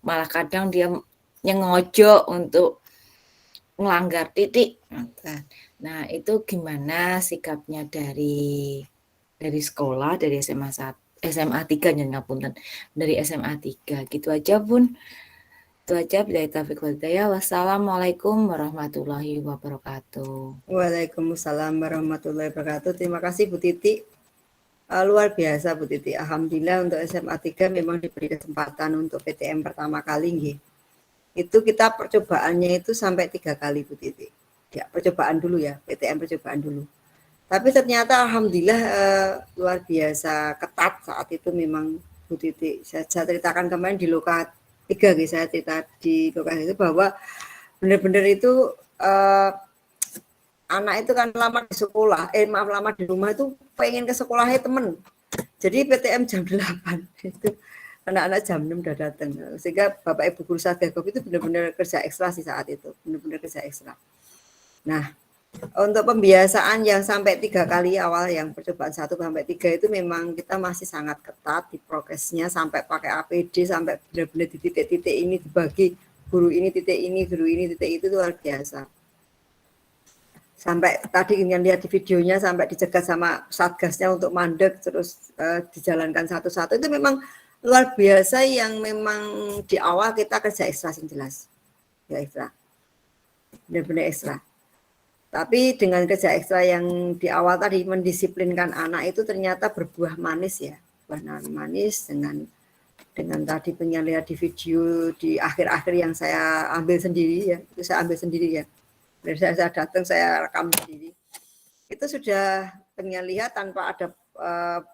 malah kadang dia nyengojo untuk melanggar titik. Nah, itu gimana sikapnya dari sekolah, dari SMA 3 ngapunten, dari SMA 3 gitu aja Bun. Itu aja, billahi taufiq wal hidayah. Wassalamualaikum warahmatullahi wabarakatuh. Waalaikumsalam warahmatullahi wabarakatuh. Terima kasih Bu Titi. Luar biasa Bu Titi. Alhamdulillah untuk SMA 3 memang diberi kesempatan untuk PTM pertama kali nggih. Itu kita percobaannya itu sampai 3 kali Bu Titi. Ya, percobaan dulu ya, PTM percobaan dulu. Tapi ternyata alhamdulillah luar biasa ketat saat itu memang Bu Titi. Saya ceritakan kemarin di Loka 3 gitu, saya cerita di Loka itu bahwa benar-benar itu anak itu kan lama di sekolah, lama di rumah itu pengen ke sekolahnya temen. Jadi PTM jam 8 itu anak-anak jam 6 udah datang. Sehingga Bapak Ibu guru Satgas itu benar-benar kerja ekstra sih saat itu, benar-benar kerja ekstra. Nah, untuk pembiasaan yang sampai 3 kali awal, yang percobaan 1 sampai 3 itu memang kita masih sangat ketat di progresnya, sampai pakai APD, sampai benar-benar di titik-titik ini dibagi, guru ini titik ini, guru ini titik itu luar biasa. Sampai tadi yang lihat di videonya sampai dicegat sama satgasnya untuk mandek terus dijalankan satu-satu, itu memang luar biasa yang memang di awal kita kerja ekstra sih jelas. Ya ekstra. Benar-benar ekstra. Tapi dengan kerja ekstra yang di awal tadi mendisiplinkan anak itu ternyata berbuah manis ya. Buah manis dengan tadi lihat di video di akhir-akhir yang saya ambil sendiri ya. Itu saya ambil sendiri ya. Dari saya datang saya rekam sendiri. Itu sudah lihat tanpa ada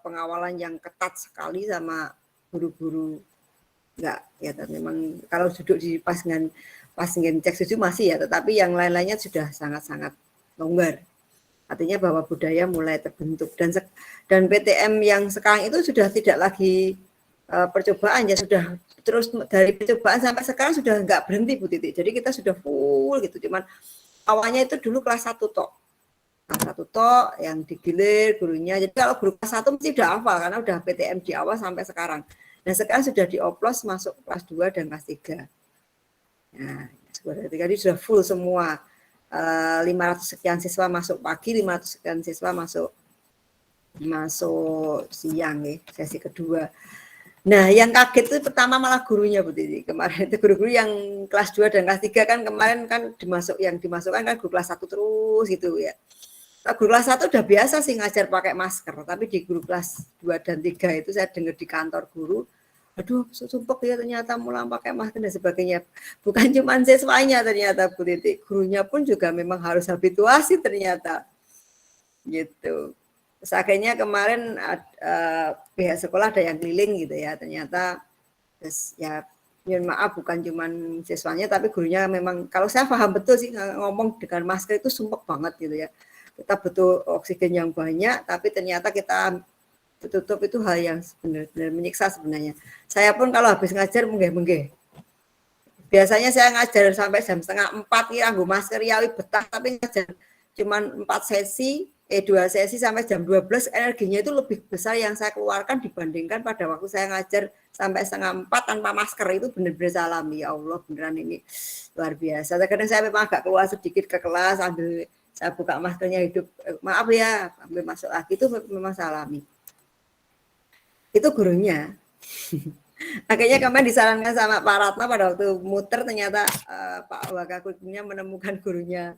pengawalan yang ketat sekali sama guru-guru. Enggak ya, memang kalau duduk di pas dengan cek susu masih ya, tetapi yang lain-lainnya sudah sangat-sangat longgar. Artinya bahwa budaya mulai terbentuk dan PTM yang sekarang itu sudah tidak lagi percobaan ya, sudah terus dari percobaan sampai sekarang sudah enggak berhenti Bu Titi. Jadi kita sudah full gitu, cuman awalnya itu dulu kelas 1 tok. Kelas 1 tok yang digilir gurunya. Jadi kalau guru kelas 1 mesti udah hafal karena udah PTM di awal sampai sekarang. Nah, sekarang sudah dioplos masuk kelas 2 dan kelas 3. Nah, jadi sudah full semua. 500 sekian siswa masuk pagi, 500 sekian siswa masuk siang ya, sesi kedua. Nah, yang kaget itu pertama malah gurunya Bu Titi. Kemarin itu guru-guru yang kelas 2 dan kelas 3 kan kemarin kan dimasukkan kan guru kelas 1 terus gitu ya. Nah, guru kelas 1 udah biasa sih ngajar pakai masker, tapi di guru kelas 2 dan 3 itu saya dengar di kantor guru, aduh sumpek ya ternyata mulai pakai masker dan sebagainya. Bukan cuma siswanya ternyata Bu Titi, gurunya pun juga memang harus habituasi ternyata. Gitu. Terus akhirnya kemarin pihak sekolah ada yang keliling gitu ya, ternyata terus ya mohon maaf bukan cuma siswanya tapi gurunya memang, kalau saya paham betul sih ngomong dengan masker itu sumpek banget gitu ya. Kita butuh oksigen yang banyak tapi ternyata kita tutup itu hal yang benar-benar menyiksa sebenarnya. Saya pun kalau habis ngajar menggeh-menggeh. Biasanya saya ngajar sampai jam 3:30 ya nganggo masker ya betah, tapi ngajar cuman 4 sesi, 2 sesi sampai jam 12, energinya itu lebih besar yang saya keluarkan dibandingkan pada waktu saya ngajar sampai 3:30 tanpa masker. Itu benar-benar saya alami. Ya Allah, beneran ini luar biasa. Kadang saya memang agak keluar sedikit ke kelas, ambil saya buka maskernya hidup, maaf ya, ambil masuk lagi, itu memang saya alami. Itu gurunya. Akhirnya kemarin disarankan sama Pak Ratna pada waktu muter, ternyata Pak Wakagurunya menemukan gurunya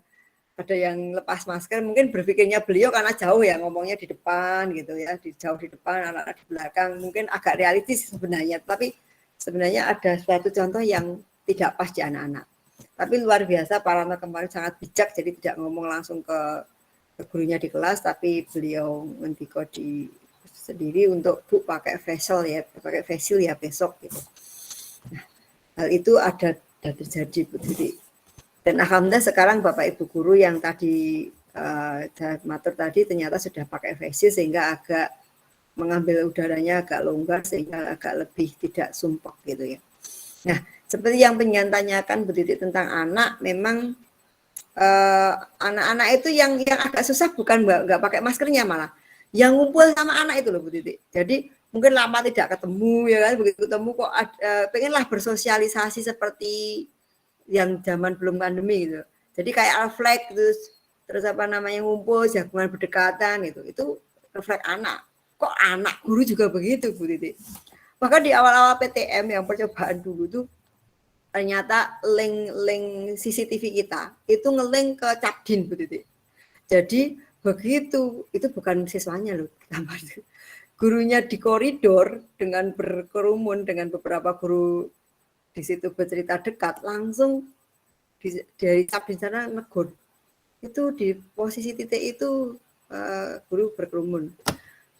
ada yang lepas masker, mungkin berpikirnya beliau karena jauh ya, ngomongnya di depan gitu ya, jauh di depan, anak-anak di belakang, mungkin agak realistis sebenarnya, tapi sebenarnya ada suatu contoh yang tidak pas di anak-anak. Tapi luar biasa Pak Ratna kemarin sangat bijak, jadi tidak ngomong langsung ke gurunya di kelas, tapi beliau ngendiko di sendiri untuk Bu pakai facial ya besok gitu. Nah, hal itu ada terjadi Bu Titi. Dan alhamdulillah sekarang Bapak Ibu guru yang tadi matur tadi ternyata sudah pakai facial sehingga agak mengambil udaranya agak longgar sehingga agak lebih tidak sumpek gitu ya. Nah, seperti yang pengen tanyakan Bu Titi tentang anak, memang anak-anak itu yang agak susah bukan nggak pakai maskernya, malah yang ngumpul sama anak itu loh Bu Titi. Jadi mungkin lama tidak ketemu ya kan, begitu ketemu kok pengenlah bersosialisasi seperti yang zaman belum pandemi gitu. Jadi kayak refleks terus apa namanya ngumpul, jagungan berdekatan gitu. Itu refleks anak. Kok anak guru juga begitu Bu Titi. Bahkan di awal-awal PTM yang percobaan dulu tuh ternyata link CCTV kita itu ngelink ke Capdin Bu Titi. Jadi begitu, itu bukan siswanya loh, gurunya di koridor dengan berkerumun dengan beberapa guru di situ bercerita dekat, langsung dari Capdin sana negur. Itu di posisi titik itu guru berkerumun.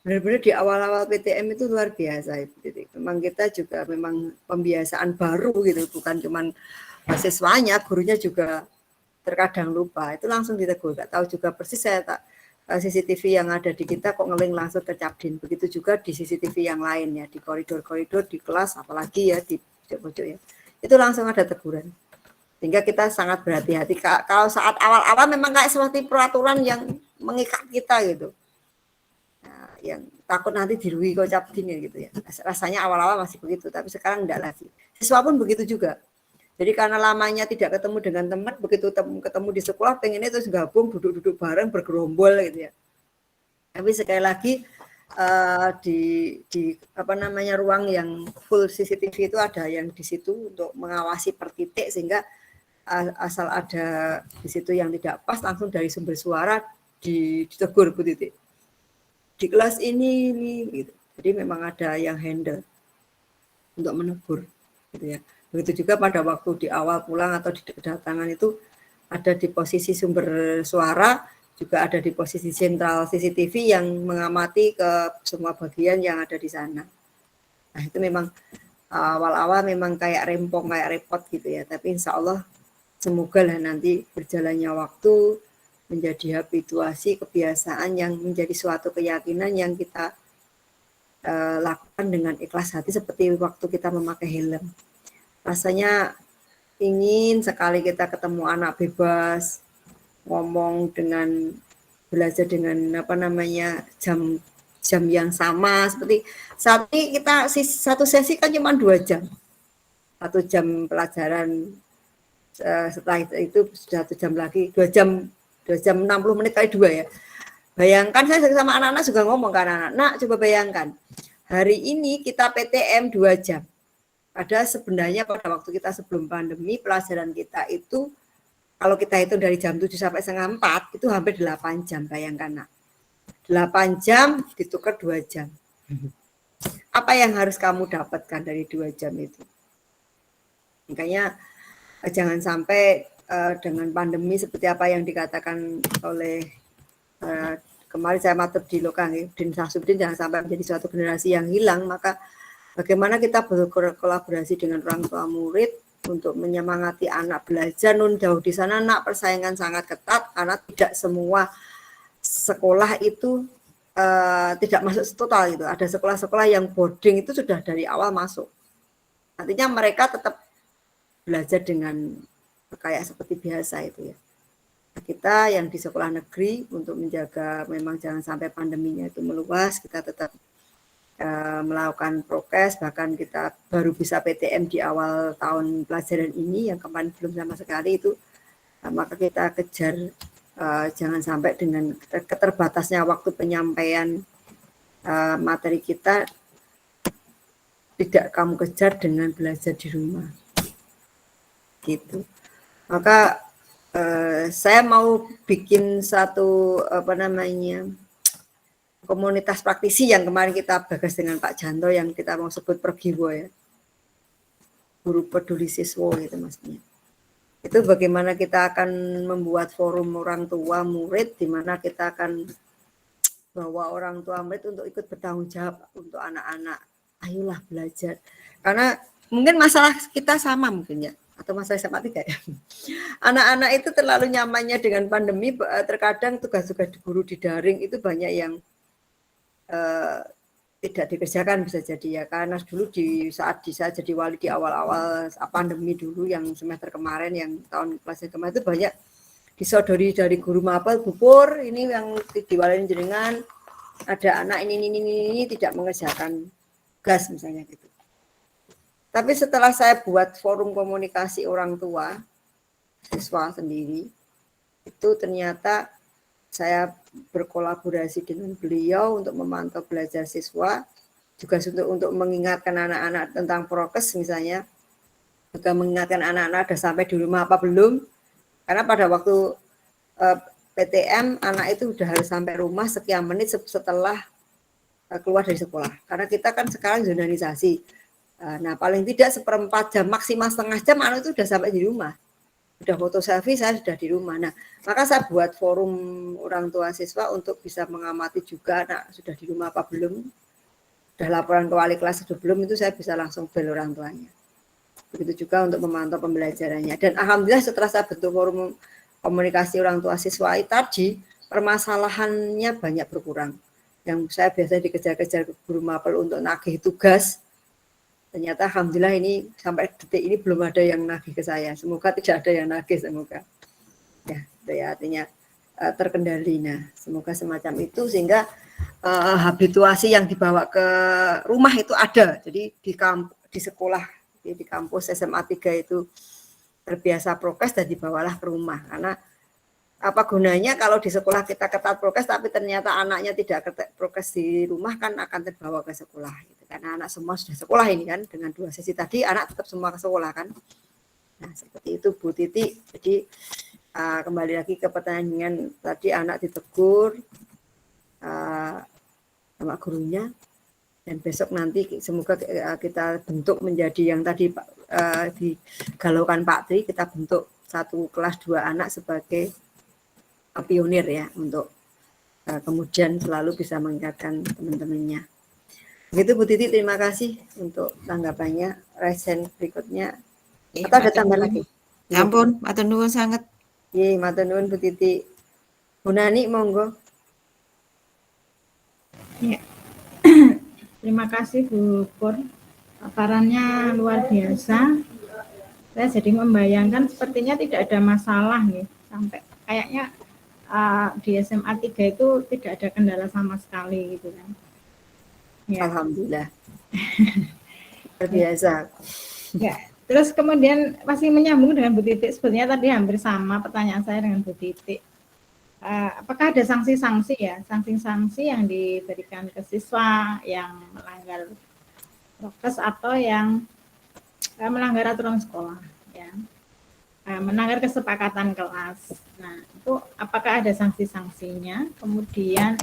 Benar-benar di awal-awal PTM itu luar biasa itu titik. Memang kita juga memang pembiasaan baru gitu, bukan cuman siswanya, gurunya juga terkadang lupa. Itu langsung ditegur. Gak tahu juga persis saya CCTV yang ada di kita kok ngeling langsung ke Capdin. Begitu juga di CCTV yang lain ya, di koridor-koridor, di kelas, apalagi ya di pojok-pojok ya. Itu langsung ada teguran. Sehingga kita sangat berhati-hati. Kalau saat awal-awal memang kayak seperti peraturan yang mengikat kita gitu. Nah, yang takut nanti dirui ke Capdin ya gitu ya. Rasanya awal-awal masih begitu, tapi sekarang enggak lagi. Siswa pun begitu juga. Jadi karena lamanya tidak ketemu dengan teman, begitu ketemu di sekolah pengennya terus gabung, duduk-duduk bareng, bergerombol gitu ya. Tapi sekali lagi di apa namanya ruang yang full CCTV itu ada yang di situ untuk mengawasi per titik, sehingga asal ada di situ yang tidak pas langsung dari sumber suara ditegur Bu Titi. Di kelas ini gitu. Jadi memang ada yang handle untuk menegur gitu ya. Begitu juga pada waktu di awal pulang atau di kedatangan itu ada di posisi sumber suara, juga ada di posisi sentral CCTV yang mengamati ke semua bagian yang ada di sana. Nah itu memang awal-awal memang kayak rempong, kayak repot gitu ya. Tapi insya Allah semoga lah nanti berjalannya waktu menjadi habituasi, kebiasaan yang menjadi suatu keyakinan yang kita lakukan dengan ikhlas hati seperti waktu kita memakai helm. Rasanya ingin sekali kita ketemu anak bebas, ngomong dengan belajar dengan apa namanya jam yang sama seperti saat ini kita satu sesi kan cuma 2 jam, 1 jam pelajaran, setelah itu sudah 1 jam lagi 2 jam 60 menit kali 2 ya. Bayangkan saya sama anak-anak juga ngomong ke anak-anak, coba bayangkan hari ini kita PTM 2 jam. Padahal sebenarnya pada waktu kita sebelum pandemi pelajaran kita itu kalau kita itu dari jam 7 sampai 3:30 itu hampir 8 jam, bayangkan nak. 8 jam ditukar 2 jam. Apa yang harus kamu dapatkan dari 2 jam itu? Makanya jangan sampai dengan pandemi seperti apa yang dikatakan oleh kemarin saya matur di Lokang, Din Syahsubdin, jangan sampai menjadi suatu generasi yang hilang, maka bagaimana kita berkolaborasi dengan orang tua murid untuk menyemangati anak belajar. Nun jauh di sana nak, persaingan sangat ketat karena tidak semua sekolah itu tidak masuk total gitu. Ada sekolah-sekolah yang boarding itu sudah dari awal masuk. Artinya mereka tetap belajar dengan kayak seperti biasa itu ya. kita yang di sekolah negeri untuk menjaga memang jangan sampai pandeminya itu meluas, kita tetap melakukan prokes, bahkan kita baru bisa PTM di awal tahun pelajaran ini yang kemarin belum sama sekali itu, maka kita kejar jangan sampai dengan keterbatasnya waktu penyampaian materi kita tidak kamu kejar dengan belajar di rumah gitu. Maka saya mau bikin satu komunitas praktisi yang kemarin kita bagas dengan Pak Janto yang kita mau sebut Pergiwo ya, guru peduli siswa gitu maksudnya. Itu bagaimana kita akan membuat forum orang tua murid di mana kita akan bawa orang tua murid untuk ikut bertanggung jawab untuk anak-anak. Ayolah belajar. Karena mungkin masalah kita sama mungkin ya, atau masalah SMA 3 ya. Anak-anak itu terlalu nyamannya dengan pandemi, terkadang tugas-tugas guru di daring itu banyak yang tidak dikerjakan bisa jadi ya, karena dulu di saat saya jadi wali di awal-awal pandemi dulu yang semester kemarin yang tahun kelas kemarin itu banyak disodori dari guru mapel, Bupur ini yang diwalin jenengan ada anak ini tidak mengerjakan tugas misalnya gitu. Tapi setelah saya buat forum komunikasi orang tua siswa sendiri itu ternyata saya berkolaborasi dengan beliau untuk memantau belajar siswa, juga untuk mengingatkan anak-anak tentang prokes misalnya, juga mengingatkan anak-anak sudah sampai di rumah apa belum, karena pada waktu PTM anak itu sudah harus sampai rumah sekian menit setelah keluar dari sekolah, karena kita kan sekarang zonanisasi. Nah paling tidak 1/4 jam maksimal setengah jam anak itu sudah sampai di rumah. Sudah foto selfie, saya sudah di rumah. Nah, maka saya buat forum orang tua siswa untuk bisa mengamati juga anak sudah di rumah apa belum. Sudah laporan ke wali kelas atau belum, itu saya bisa langsung bel orang tuanya. Begitu juga untuk memantau pembelajarannya. Dan alhamdulillah setelah saya bentuk forum komunikasi orang tua siswa tadi, permasalahannya banyak berkurang. Yang saya biasa dikejar-kejar guru mapel untuk nagih tugas, ternyata alhamdulillah ini sampai detik ini belum ada yang nagih ke saya. Semoga tidak ada yang nagih, semoga. Ya, itu ya artinya terkendali. Nah, semoga semacam itu sehingga habituasi yang dibawa ke rumah itu ada. Jadi di sekolah, di kampus SMA 3 itu terbiasa prokes dan dibawalah ke rumah. Karena apa gunanya kalau di sekolah kita ketat prokes tapi ternyata anaknya tidak ketat prokes di rumah, kan akan terbawa ke sekolah gitu. Karena anak semua sudah sekolah ini kan, dengan 2 sesi tadi anak tetap semua ke sekolah kan. Nah seperti itu Bu Titi. Jadi kembali lagi ke pertanyaan tadi, anak ditegur sama gurunya, dan besok nanti semoga kita bentuk menjadi yang tadi digalaukan Pak Tri, kita bentuk 1 kelas 2 anak sebagai pionir ya, untuk kemudian selalu bisa mengingatkan teman-temannya. Begitu Bu Titi, terima kasih untuk tanggapannya. Resen berikutnya atau ada tambah lagi? Ya ampun, matur nuwun sangat. Iya, matur nuwun Bu Titi. Bu Nani monggo. Ya. Terima kasih Bu Pur. Paparannya luar biasa. Saya jadi membayangkan sepertinya tidak ada masalah nih, sampai kayaknya di SMA 3 itu tidak ada kendala sama sekali gitu kan. Ya. Alhamdulillah. Terbiasa. Ya. Terus kemudian masih menyambung dengan Bu Titik, sebetulnya tadi hampir sama pertanyaan saya dengan Bu Titik. Apakah ada sanksi-sanksi ya, sanksi-sanksi yang diberikan ke siswa yang melanggar prokes atau yang melanggar aturan sekolah, ya, melanggar kesepakatan kelas. Nah, itu apakah ada sanksi-sanksinya? Kemudian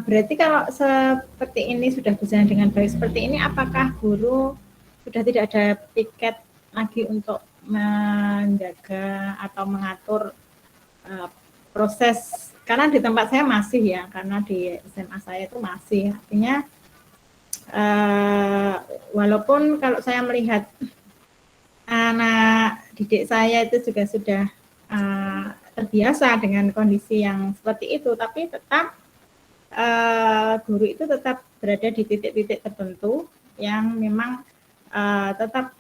berarti kalau seperti ini sudah berjalan dengan baik seperti ini, apakah guru sudah tidak ada piket lagi untuk menjaga atau mengatur proses? Karena di tempat saya masih ya, karena di SMA saya itu masih, artinya walaupun kalau saya melihat anak didik saya itu juga sudah terbiasa dengan kondisi yang seperti itu, tapi tetap guru itu tetap berada di titik-titik tertentu yang memang tetap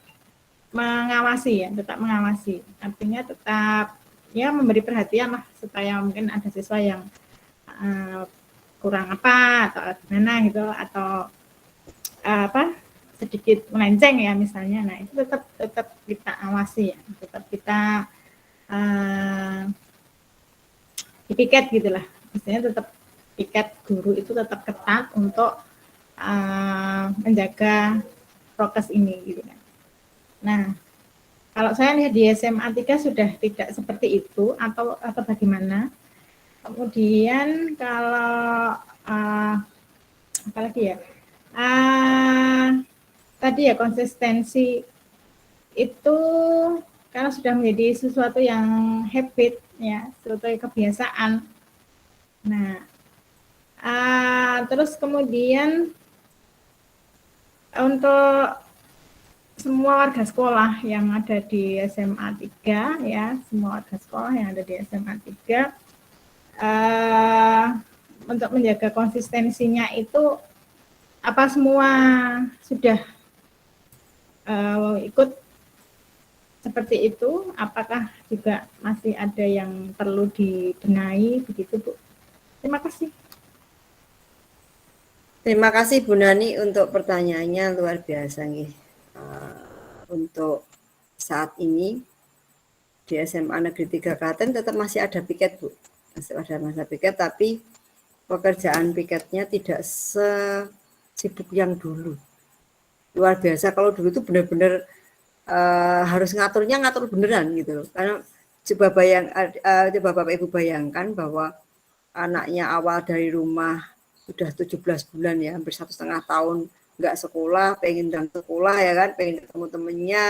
mengawasi ya, tetap mengawasi. Artinya tetap ya memberi perhatian lah supaya mungkin ada siswa yang kurang apa atau gimana gitu atau apa sedikit melenceng ya misalnya. Nah itu tetap kita awasi ya, tetap kita dipiket gitulah. Misalnya tetap piket guru itu tetap ketat untuk menjaga prokes ini gitu kan. Nah, kalau saya lihat di SMA 3 sudah tidak seperti itu atau bagaimana? Kemudian kalau apalagi ya? Tadi ya konsistensi itu karena sudah menjadi sesuatu yang habit ya, sesuatu yang kebiasaan. Nah, terus kemudian untuk semua warga sekolah yang ada di SMA 3 ya, semua warga sekolah yang ada di SMA 3 untuk menjaga konsistensinya itu apa semua sudah ikut seperti itu, apakah juga masih ada yang perlu dibenahi begitu Bu? Terima kasih. Terima kasih Bu Nani untuk pertanyaannya, luar biasa nih. Untuk saat ini di SMA Negeri 3 Klaten tetap masih ada piket Bu, masih ada masa piket, tapi pekerjaan piketnya tidak sesibuk yang dulu. Luar biasa, kalau dulu itu benar-benar harus ngatur beneran gitu loh. Karena coba Bapak Ibu bayangkan bahwa anaknya awal dari rumah sudah 17 bulan ya, hampir 1,5 tahun nggak sekolah, pengen dan sekolah ya kan, pengen ketemu temennya.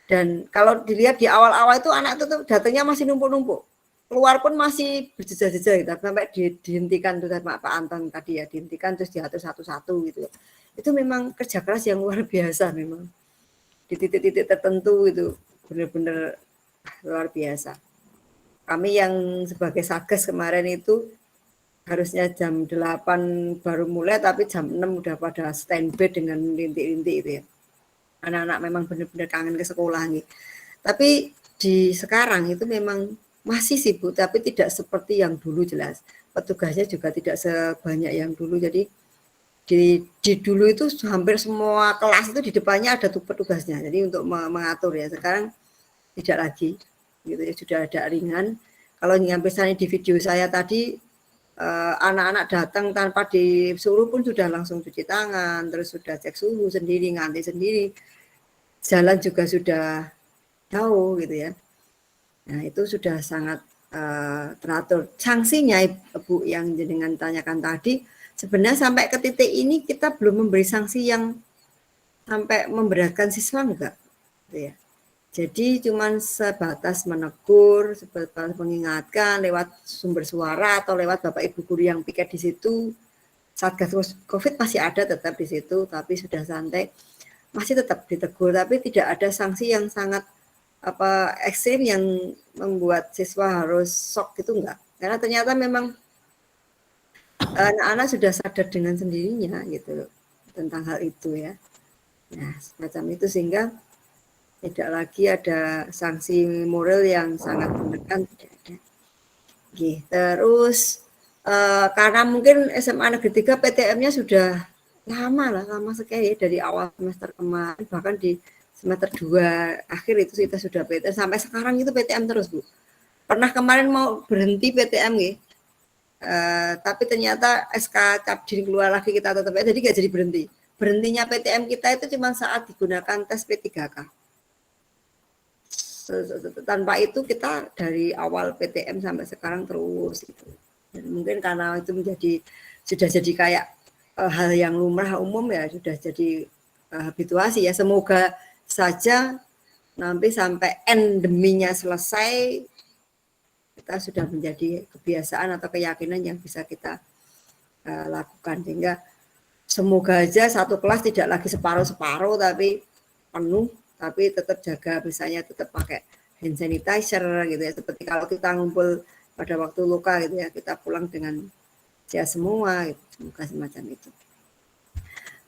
Dan kalau dilihat di awal-awal itu anak itu datangnya masih numpuk-numpuk, keluar pun masih berjejak-jejak gitu, sampai dihentikan tuh Pak Anton tadi ya, dihentikan terus diatur satu-satu gitu. Itu memang kerja keras yang luar biasa memang. Di titik-titik tertentu itu benar-benar luar biasa. Kami yang sebagai Satgas kemarin itu harusnya jam 8 baru mulai, tapi jam 6 udah pada standby dengan rintik-rintik itu ya. Anak-anak memang benar-benar kangen ke sekolah nih. Tapi di sekarang itu memang masih sibuk, tapi tidak seperti yang dulu jelas. Petugasnya juga tidak sebanyak yang dulu. Jadi di dulu itu hampir semua kelas itu di depannya ada petugasnya. Jadi untuk mengatur ya. Sekarang tidak lagi. Gitu ya, sudah ada ringan. Kalau misalnya di video saya tadi anak-anak datang tanpa disuruh pun sudah langsung cuci tangan, terus sudah cek suhu sendiri, nganti sendiri, jalan juga sudah jauh gitu ya. Nah itu sudah sangat teratur. Sanksinya Bu yang jenengan tanyakan tadi, sebenarnya sampai ke titik ini kita belum memberi sanksi yang sampai memberatkan siswa enggak, gitu ya. Jadi cuman sebatas menegur, sebatas mengingatkan lewat sumber suara atau lewat Bapak Ibu guru yang piket di situ. Satgas Covid masih ada tetap di situ, tapi sudah santai, masih tetap ditegur, tapi tidak ada sanksi yang sangat ekstrim yang membuat siswa harus shock gitu enggak. Karena ternyata memang anak-anak sudah sadar dengan sendirinya gitu tentang hal itu ya. Nah, semacam itu sehingga tidak lagi ada sanksi moral yang sangat menekan, tidak ada. Oke, terus karena mungkin SMA Negeri 3 PTM-nya sudah lama sekali ya, dari awal semester kemarin, bahkan di semester 2 akhir itu kita sudah PTM, sampai sekarang itu PTM terus Bu. Pernah kemarin mau berhenti PTM ya, tapi ternyata SK Capdin keluar lagi, kita tetap jadi nggak jadi berhenti. Berhentinya PTM kita itu cuma saat digunakan tes P3K. Tanpa itu kita dari awal PTM sampai sekarang terus gitu. Dan mungkin karena itu sudah jadi kayak hal yang lumrah umum ya, sudah jadi habituasi ya. Semoga saja nanti sampai endeminya selesai kita sudah menjadi kebiasaan atau keyakinan yang bisa kita lakukan, sehingga semoga aja satu kelas tidak lagi separuh-separuh tapi penuh, tapi tetap jaga, misalnya tetap pakai hand sanitizer gitu ya, seperti kalau kita ngumpul pada waktu luka gitu ya, kita pulang dengan sehat semua gitu. Semoga semacam itu.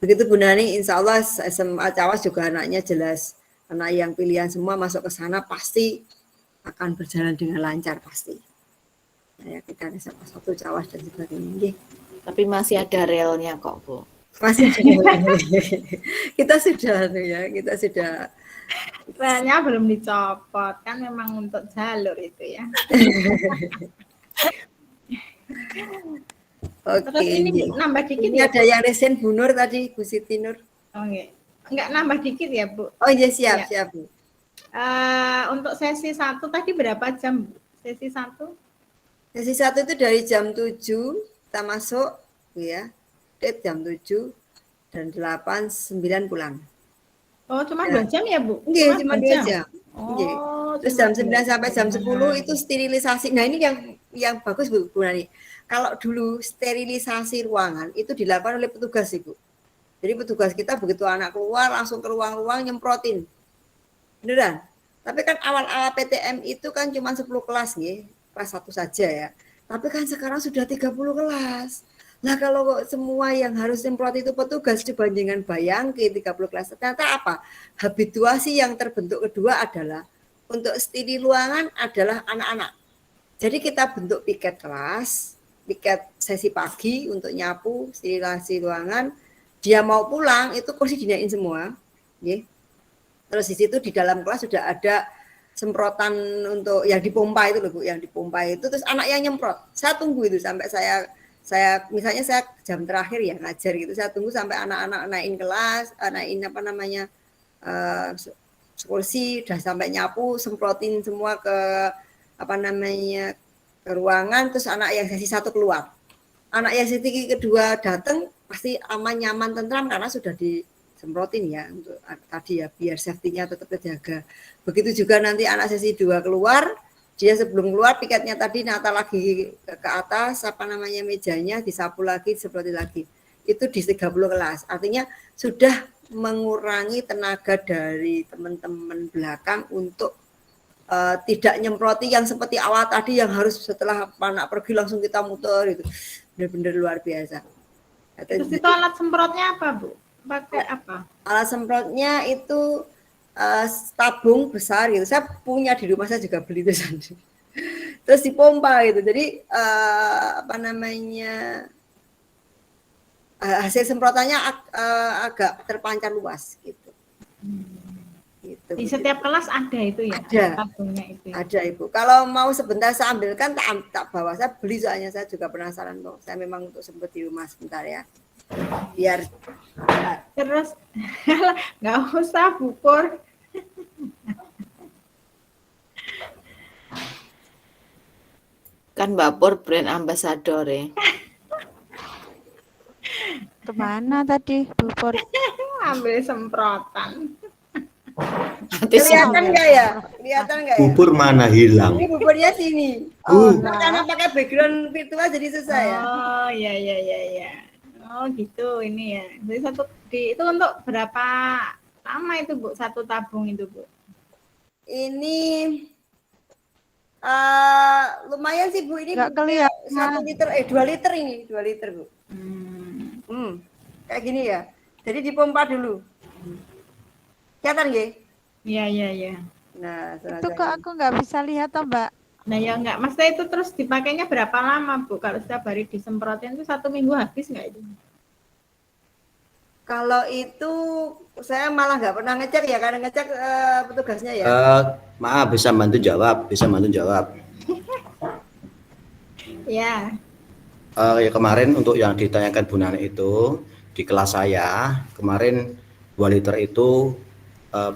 Begitu Bu Nani, insya Allah SMA Cawas juga anaknya jelas, anak yang pilihan semua masuk ke sana pasti akan berjalan dengan lancar pasti. Ya, kita ada satu cawas dan sebagainya. Nggih. Tapi masih ada relnya kok, Bu. Masih kita sudah kita sudah Relnya belum dicopot, kan memang untuk jalur itu ya. oke. Terus ini nambah dikit Ini ya, ada yang resen Bu Nur tadi, Bu Siti Nur. Oh, enggak nambah dikit ya, Bu. Oh iya siap, Ya. siap Bu. Untuk sesi 1 tadi berapa jam, Bu? Sesi 1? Sesi 1 itu dari jam 7 kita masuk, Bu ya. Jam 7 dan 8, 9 pulang. Oh, cuma Ya. 2 jam ya, Bu? Iya, cuma 2 jam. Nggih. Oh, Terus cuma jam 9 sampai jam 10 2 itu sterilisasi. Nah, ini yang bagus Bu Nani. Kalau dulu sterilisasi ruangan itu dilakukan oleh petugas Ibu. Jadi petugas kita begitu anak keluar langsung ke ruang-ruang nyemprotin. Beneran. Tapi kan awal-awal PTM itu kan cuma 10 kelas nggih, kelas 1 saja ya. Tapi kan sekarang sudah 30 kelas. Nah, kalau semua yang harus semprot itu petugas dibandingkan bayangke 30 kelas, ternyata apa? Habituasi yang terbentuk kedua adalah untuk steril ruangan adalah anak-anak. Jadi kita bentuk piket kelas, piket sesi pagi untuk nyapu, sterilisasi ruangan. Dia mau pulang itu kursi dinain semua, ya. Terus di situ di dalam kelas sudah ada semprotan untuk yang dipompa itu loh Bu, yang dipompa itu terus anak yang nyemprot. Saya tunggu itu sampai saya misalnya saya jam terakhir ya ngajar gitu, saya tunggu sampai anak-anak naikin kelas, naikin apa namanya kursi, udah sampai nyapu, semprotin semua ke apa namanya ke ruangan, terus anak yang sesi 1 keluar. Anak yang sesi kedua datang pasti aman, nyaman, tentram karena sudah disemprotin ya untuk tadi ya biar safety-nya tetap terjaga. Begitu juga nanti anak sesi 2 keluar, dia sebelum keluar piketnya tadi nata lagi ke atas apa namanya mejanya disapu lagi seperti lagi. Itu di 30 kelas. Artinya sudah mengurangi tenaga dari teman-teman belakang untuk tidak nyemproti yang seperti awal tadi yang harus setelah anak pergi langsung kita muter itu. Benar-benar luar biasa. Terus itu alat semprotnya apa, Bu? Pakai apa? Alat semprotnya itu tabung besar gitu. Saya punya di rumah, saya juga beli itu. Terus dipompa gitu. Jadi apa namanya hasil semprotannya agak terpancar luas gitu. Gitu. Di setiap kelas ada itu ya? Ada. Tabungnya itu. Ya? Ada Ibu. Kalau mau sebentar saya ambilkan tak bawa. Saya beli soalnya saya juga penasaran kok. Saya memang untuk sempat di rumah sebentar ya. Biar terus nggak usah Bu Pur. Kan Mbak Pur brand ambassador ya. Kemana tadi Bu Pur? Ambil semprotan. Nanti kelihatan nggak ya? Kelihatan nggak ya? Bubur mana hilang? Ini buburnya sini. Karena pakai background virtual jadi susah ya. Oh iya. Oh gitu ini ya. Jadi itu untuk berapa lama itu Bu? Satu tabung itu Bu? Ini lumayan sih Bu, ini Nggak kelihatan. 1 liter 2 liter ini 2 liter Bu. Kayak gini ya. Jadi dipompa dulu. Kelihatan nggih? Iya. Nah, Itu kok aku nggak bisa lihat toh Mbak. Nah ya enggak, maksudnya itu terus dipakainya berapa lama Bu? Kalau setiap hari disemprotin itu 1 minggu habis nggak itu? Kalau itu saya malah nggak pernah ngecek ya, karena ngecek petugasnya ya. Maaf, bisa bantu jawab. Ya. Ya kemarin untuk yang ditanyakan Bu Nani itu di kelas saya kemarin 2 liter itu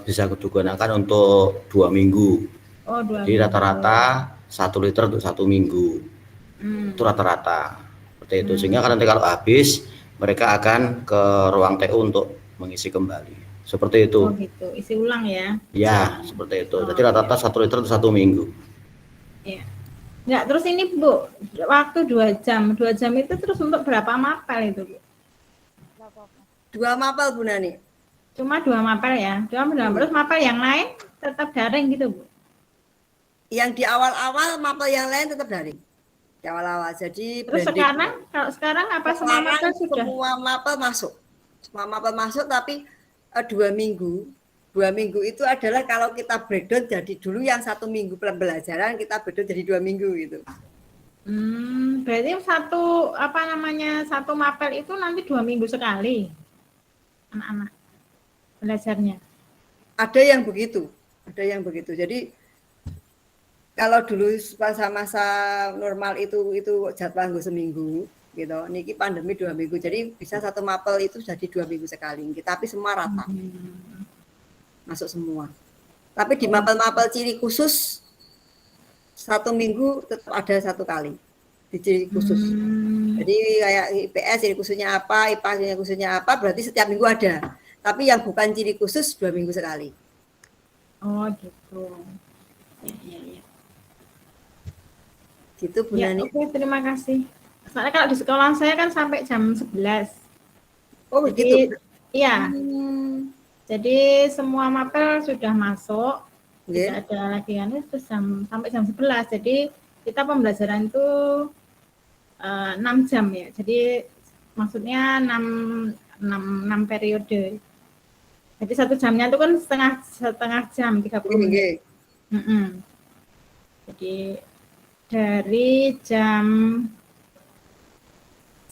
bisa digunakan untuk 2 minggu. Oh, 2 Jadi minggu. rata-rata 1 liter untuk 1 minggu. Itu rata-rata seperti itu. Sehingga nanti kalau habis mereka akan ke ruang TU untuk mengisi kembali. Seperti itu. Oh gitu, isi ulang ya. Ya, seperti itu. Jadi rata-rata 1 liter untuk 1 minggu. Iya. Enggak, terus ini Bu, waktu 2 jam. 2 jam itu terus untuk berapa mapel itu Bu? 2 mapel Bu Nani. Cuma 2 mapel ya. Terus mapel yang lain tetap daring gitu Bu. Yang di awal-awal mapel yang lain tetap daring. Di awal-awal. Jadi Terus blended. sekarang apa semua mapel sudah? Semua mapel masuk. Semua mapel masuk tapi 2 minggu 2 minggu itu adalah kalau kita breakdown jadi dulu yang 1 minggu pembelajaran kita breakdown jadi 2 minggu gitu. Berarti satu mapel itu nanti 2 minggu sekali anak-anak belajarnya. Ada yang begitu. Jadi kalau dulu masa-masa normal itu jadwal nggo seminggu gitu. Niki pandemi 2 minggu. Jadi bisa satu mapel itu jadi 2 minggu sekali. Tapi semua rata. Masuk semua. Tapi di mapel-mapel ciri khusus 1 minggu tetap ada 1 kali di ciri khusus. Jadi kayak IPS ciri khususnya apa, IPA ciri khususnya apa, berarti setiap minggu ada. Tapi yang bukan ciri khusus 2 minggu sekali. Oh gitu. Ya. Gitu Bu Nani. Oke, terima kasih. Soalnya kalau di sekolah saya kan sampai jam 11. Oh begitu. Iya. Jadi semua mapel sudah masuk. Yeah. Tidak ada lagi itu sampai jam 11. Jadi kita pembelajaran itu 6 jam ya. Jadi maksudnya 6 periode. Jadi 1 jamnya itu kan setengah jam 30 menit. Jadi dari jam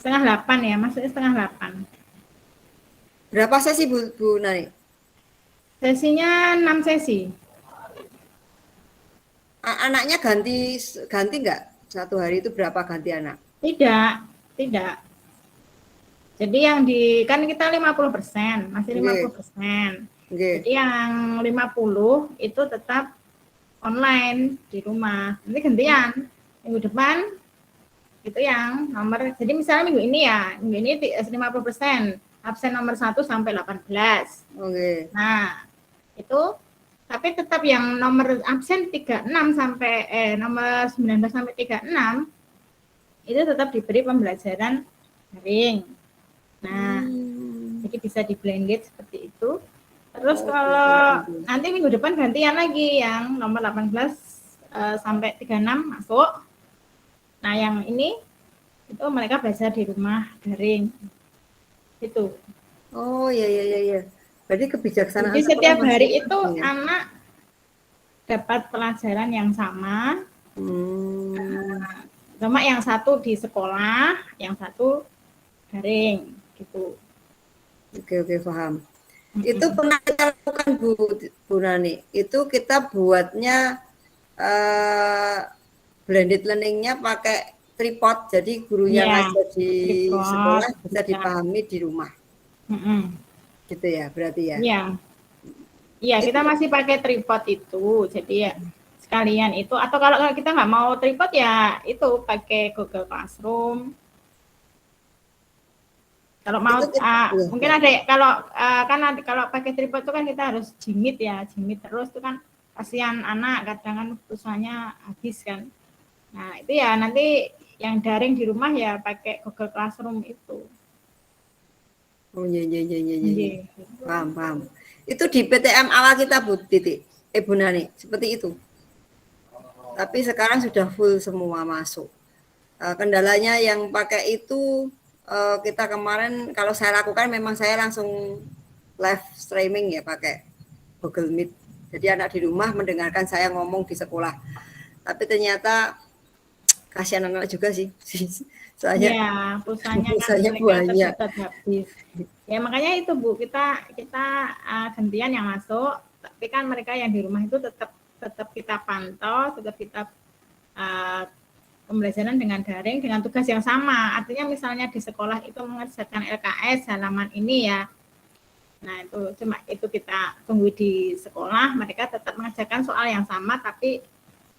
7:30 ya, maksudnya 7:30. Berapa sesi Bu Nani? Sesinya 6 sesi. Anaknya ganti nggak? Satu hari itu berapa ganti anak? Tidak. Jadi yang kan kita 50%, masih 50%. Jadi yang 50 itu tetap online di rumah. Nanti gantian. Minggu depan itu yang nomor, jadi misalnya minggu ini 50%, absen nomor 1 sampai 18. Nah, itu tapi tetap yang nomor absen 36 sampai nomor 19 sampai 36 itu tetap diberi pembelajaran daring. Nah, jadi bisa di blended seperti itu. Terus kalau nanti minggu depan gantian lagi yang nomor 18 sampai 36 masuk. Nah, yang ini itu mereka belajar di rumah daring. Itu. Oh, iya. Berarti kebijaksanaan. Jadi setiap hari itu anak dapat pelajaran yang sama. Cuma yang satu di sekolah, yang satu daring gitu. Oke, paham. Itu pernah kita lakukan Bu Nani. Itu kita buatnya blended learning-nya pakai tripod, jadi gurunya ngajar di sekolah bisa dipahami di rumah. Gitu ya, berarti ya. Iya, kita masih pakai tripod itu. Jadi ya sekalian itu, atau kalau kita nggak mau tripod ya itu pakai Google Classroom. Kalau mau mungkin ada kalau pakai tripod itu kan kita harus jimit terus itu kan kasihan anak, kadang kan pulsanya habis kan. Nah, itu ya nanti yang daring di rumah ya pakai Google Classroom itu. Oh iya. Paham. Itu di PTM awal kita Bu Titi, Bu Nani, seperti itu. Tapi sekarang sudah full semua masuk. Kendalanya yang pakai itu kita kemarin kalau saya lakukan memang saya langsung live streaming ya pakai Google Meet. Jadi anak di rumah mendengarkan saya ngomong di sekolah. Tapi ternyata kasihan anak juga sih. Soalnya pulsanya banyak. Habis. Ya makanya itu Bu, kita gantian yang masuk, tapi kan mereka yang di rumah itu tetap kita pantau, tetap kita pembelajaran dengan daring dengan tugas yang sama. Artinya misalnya di sekolah itu mengerjakan LKS halaman ini ya. Nah, itu kita tunggu di sekolah, mereka tetap mengerjakan soal yang sama tapi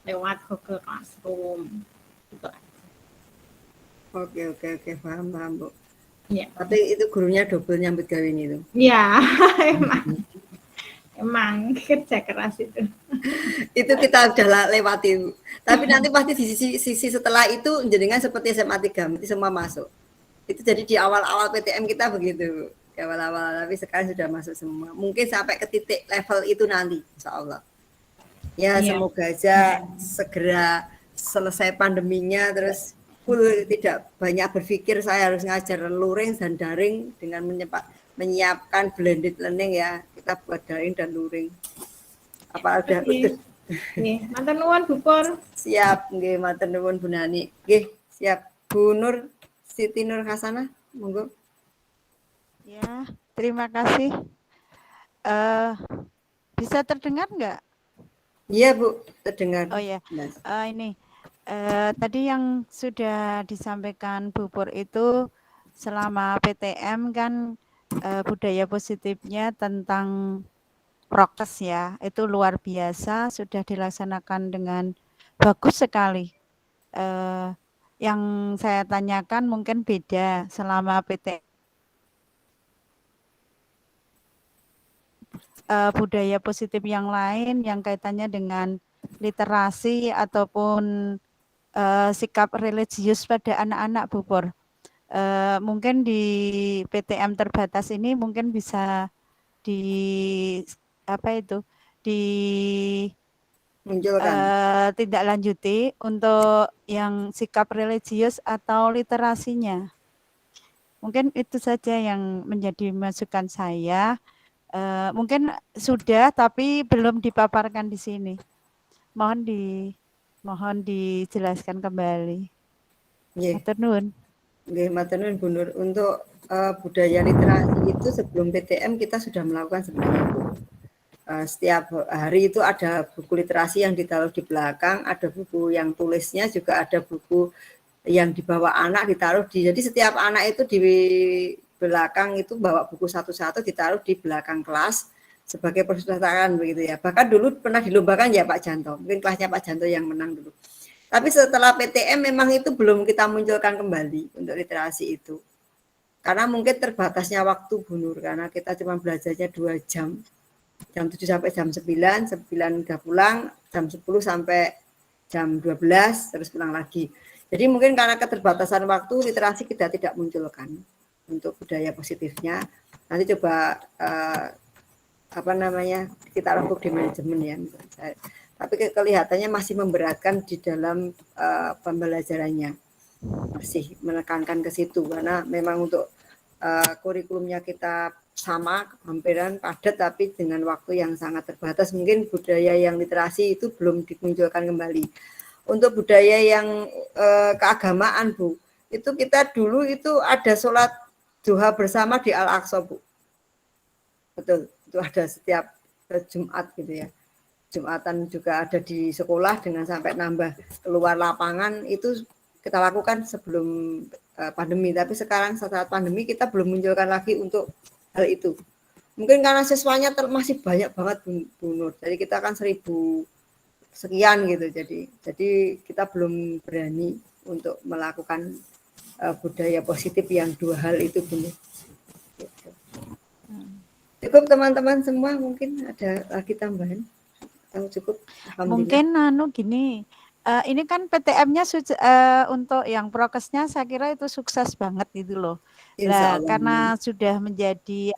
lewat Google Classroom. Gitu. Oke, paham Bu. Ya. Tapi itu gurunya double nyambut gawin itu. Ya, emang kerja keras itu. Itu kita sudah lewati. Tapi nanti pasti di sisi setelah itu jenengan seperti SMA 3, nanti semua masuk. Itu jadi di awal-awal PTM kita begitu. Di awal-awal, tapi sekarang sudah masuk semua. Mungkin sampai ke titik level itu nanti, insya Allah. Ya, semoga aja segera selesai pandeminya, terus full, tidak banyak berpikir saya harus ngajar luring dan daring dengan menyiapkan blended learning ya. kita buat daring dan luring. Apa udah? Nggih, matur nuwun Bu Pur. Siap, nggih, matur nuwun Bu Nani. Nggih, siap. Bu Nur Siti Nur Hasanah, monggo. Ya, terima kasih. Bisa terdengar nggak? Iya, Bu, terdengar. Oh ya, Mas. ini tadi yang sudah disampaikan Bu Pur itu selama PTM kan budaya positifnya tentang prokes ya, itu luar biasa, sudah dilaksanakan dengan bagus sekali. Yang saya tanyakan mungkin beda selama PTM. Budaya positif yang lain yang kaitannya dengan literasi ataupun sikap religius pada anak-anak Bu Pur. Mungkin di PTM terbatas ini mungkin bisa Munculkan. tidak lanjuti untuk yang sikap religius atau literasinya. Mungkin itu saja yang menjadi masukan saya. Mungkin sudah tapi belum dipaparkan di sini. Mohon dijelaskan kembali. Nggih. Matur nuwun. Nggih, matur nuwun Bu Nur. Untuk budaya literasi itu sebelum PTM kita sudah melakukan sebenarnya, Bu. Setiap hari itu ada buku literasi yang ditaruh di belakang, ada buku yang tulisnya, juga ada buku yang dibawa anak ditaruh di. Jadi setiap anak itu di belakang itu bawa buku satu-satu ditaruh di belakang kelas sebagai perpustakaan begitu ya. Bahkan dulu pernah dilombakan ya Pak Janto. Mungkin kelasnya Pak Janto yang menang dulu. Tapi setelah PTM memang itu belum kita munculkan kembali untuk literasi itu. Karena mungkin terbatasnya waktu Bu Nur, karena kita cuma belajarnya 2 jam. Jam 7 sampai jam 9, 9 udah pulang, jam 10 sampai jam 12, terus pulang lagi. Jadi mungkin karena keterbatasan waktu, literasi kita tidak munculkan untuk budaya positifnya. Nanti coba kita rembuk di manajemen ya. Tapi kelihatannya masih memberatkan di dalam pembelajarannya. Masih menekankan ke situ, karena memang untuk kurikulumnya kita sama, hampiran padat, tapi dengan waktu yang sangat terbatas. Mungkin budaya yang literasi itu belum dimunculkan kembali. Untuk budaya yang keagamaan, Bu, itu kita dulu itu ada sholat duha bersama di Al-Aqsa, Bu. Betul, itu ada setiap Jumat gitu ya. Jumatan juga ada di sekolah dengan sampai nambah keluar lapangan, itu kita lakukan sebelum pandemi. Tapi sekarang saat pandemi kita belum munculkan lagi untuk hal itu. Mungkin karena siswanya masih banyak banget Bu Nur. Jadi kita kan 1000 sekian gitu. Jadi kita belum berani untuk melakukan budaya positif yang 2 hal itu Bu Nur. Gitu. Cukup teman-teman semua, mungkin ada lagi tambahan? Cukup. Mungkin gini. Ini kan PTM-nya untuk yang prokesnya saya kira itu sukses banget gitu loh. Nah, karena sudah menjadi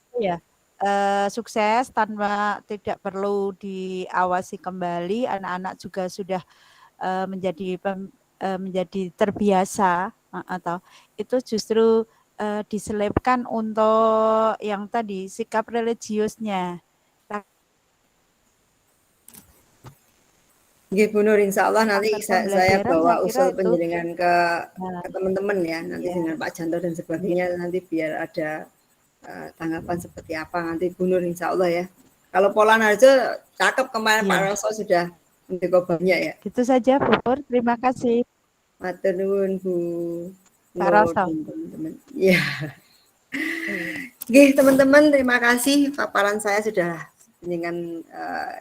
sukses tanpa tidak perlu diawasi kembali, anak-anak juga sudah menjadi terbiasa atau itu justru diselipkan untuk yang tadi sikap religiusnya. Nggih Bu Nur, insya Allah nanti saya bawa usul penjaringan ke teman-teman ya, nanti dengan Pak Janto dan sebagainya, nanti biar ada tanggapan seperti apa nanti Bu Nur, insya Allah ya. Kalau pola Narjo cakep, kemarin Pak Roso sudah mencoba ya. Itu saja Bu Pur, terima kasih. Matur nuwun Bu Pak Roso. Teman-teman. Ya. Nggih teman-teman, terima kasih paparan saya sudah dengan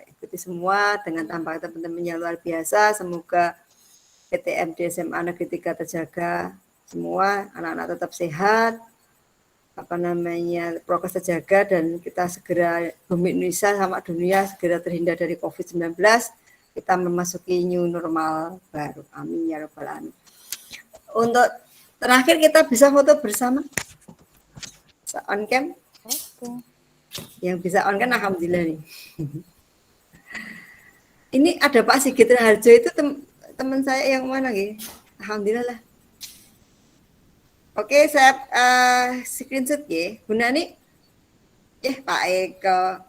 ikuti semua dengan tambahan teman-teman yang luar biasa. Semoga PTM di SMA Negeri 3 terjaga semua, anak-anak tetap sehat, prokes terjaga, dan kita segera, bumi Indonesia sama dunia segera terhindar dari COVID-19. Kita memasuki new normal baru. Amin ya rabbal alamin. Untuk terakhir kita bisa foto bersama. On cam. Yang bisa on kan alhamdulillah nih. Ini ada Pak Sigit Raharjo, itu teman saya yang mana gitu. Alhamdulillah lah. Oke, saya screenshot ya. Bu Nani. Pak Eko.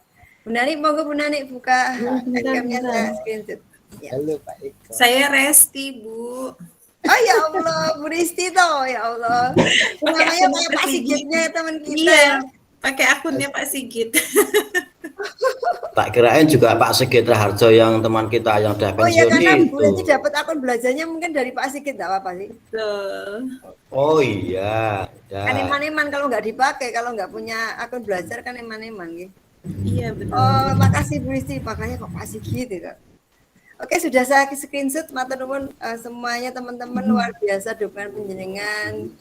Bu Nani, monggo Bu Nani buka Bentar, cam-nya, bentar. saya screenshot. Ya. Halo Pak Eko. Saya Resti, Bu. Oh ya Allah, Bu Risti toh, ya Allah. Namanya akun kayak Pak Sigitnya teman kita. Iya, pakai akunnya Pak Sigit. Tak kirain juga Pak Sigit Raharjo yang teman kita yang udah Oh ya, pensiun karena Bu Risti itu. dapat akun belajarnya mungkin dari Pak Sigit, enggak apa-apa sih. Tuh. Oh iya, Kan ya. eman-eman kalau nggak dipakai, kalau nggak punya akun belajar kan eman-eman gitu. Iya, betul. Oh, makasih Bu Risti, makanya kok Pak Sigit gitu. Oke, sudah saya screenshot, matur nuwun semuanya teman-teman, luar biasa dukungan penjenengan.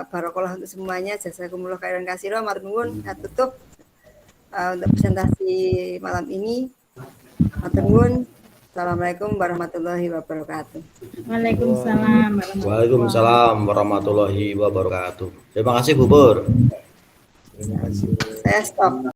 Barakallah untuk semuanya, jazakumullah khairan katsira, matur nuwun. Saya tutup untuk presentasi malam ini. Matur nuwun. Assalamualaikum warahmatullahi wabarakatuh. Waalaikumsalam. Waalaikumsalam warahmatullahi wabarakatuh. Terima kasih Bu Pur. Terima kasih. Saya stop.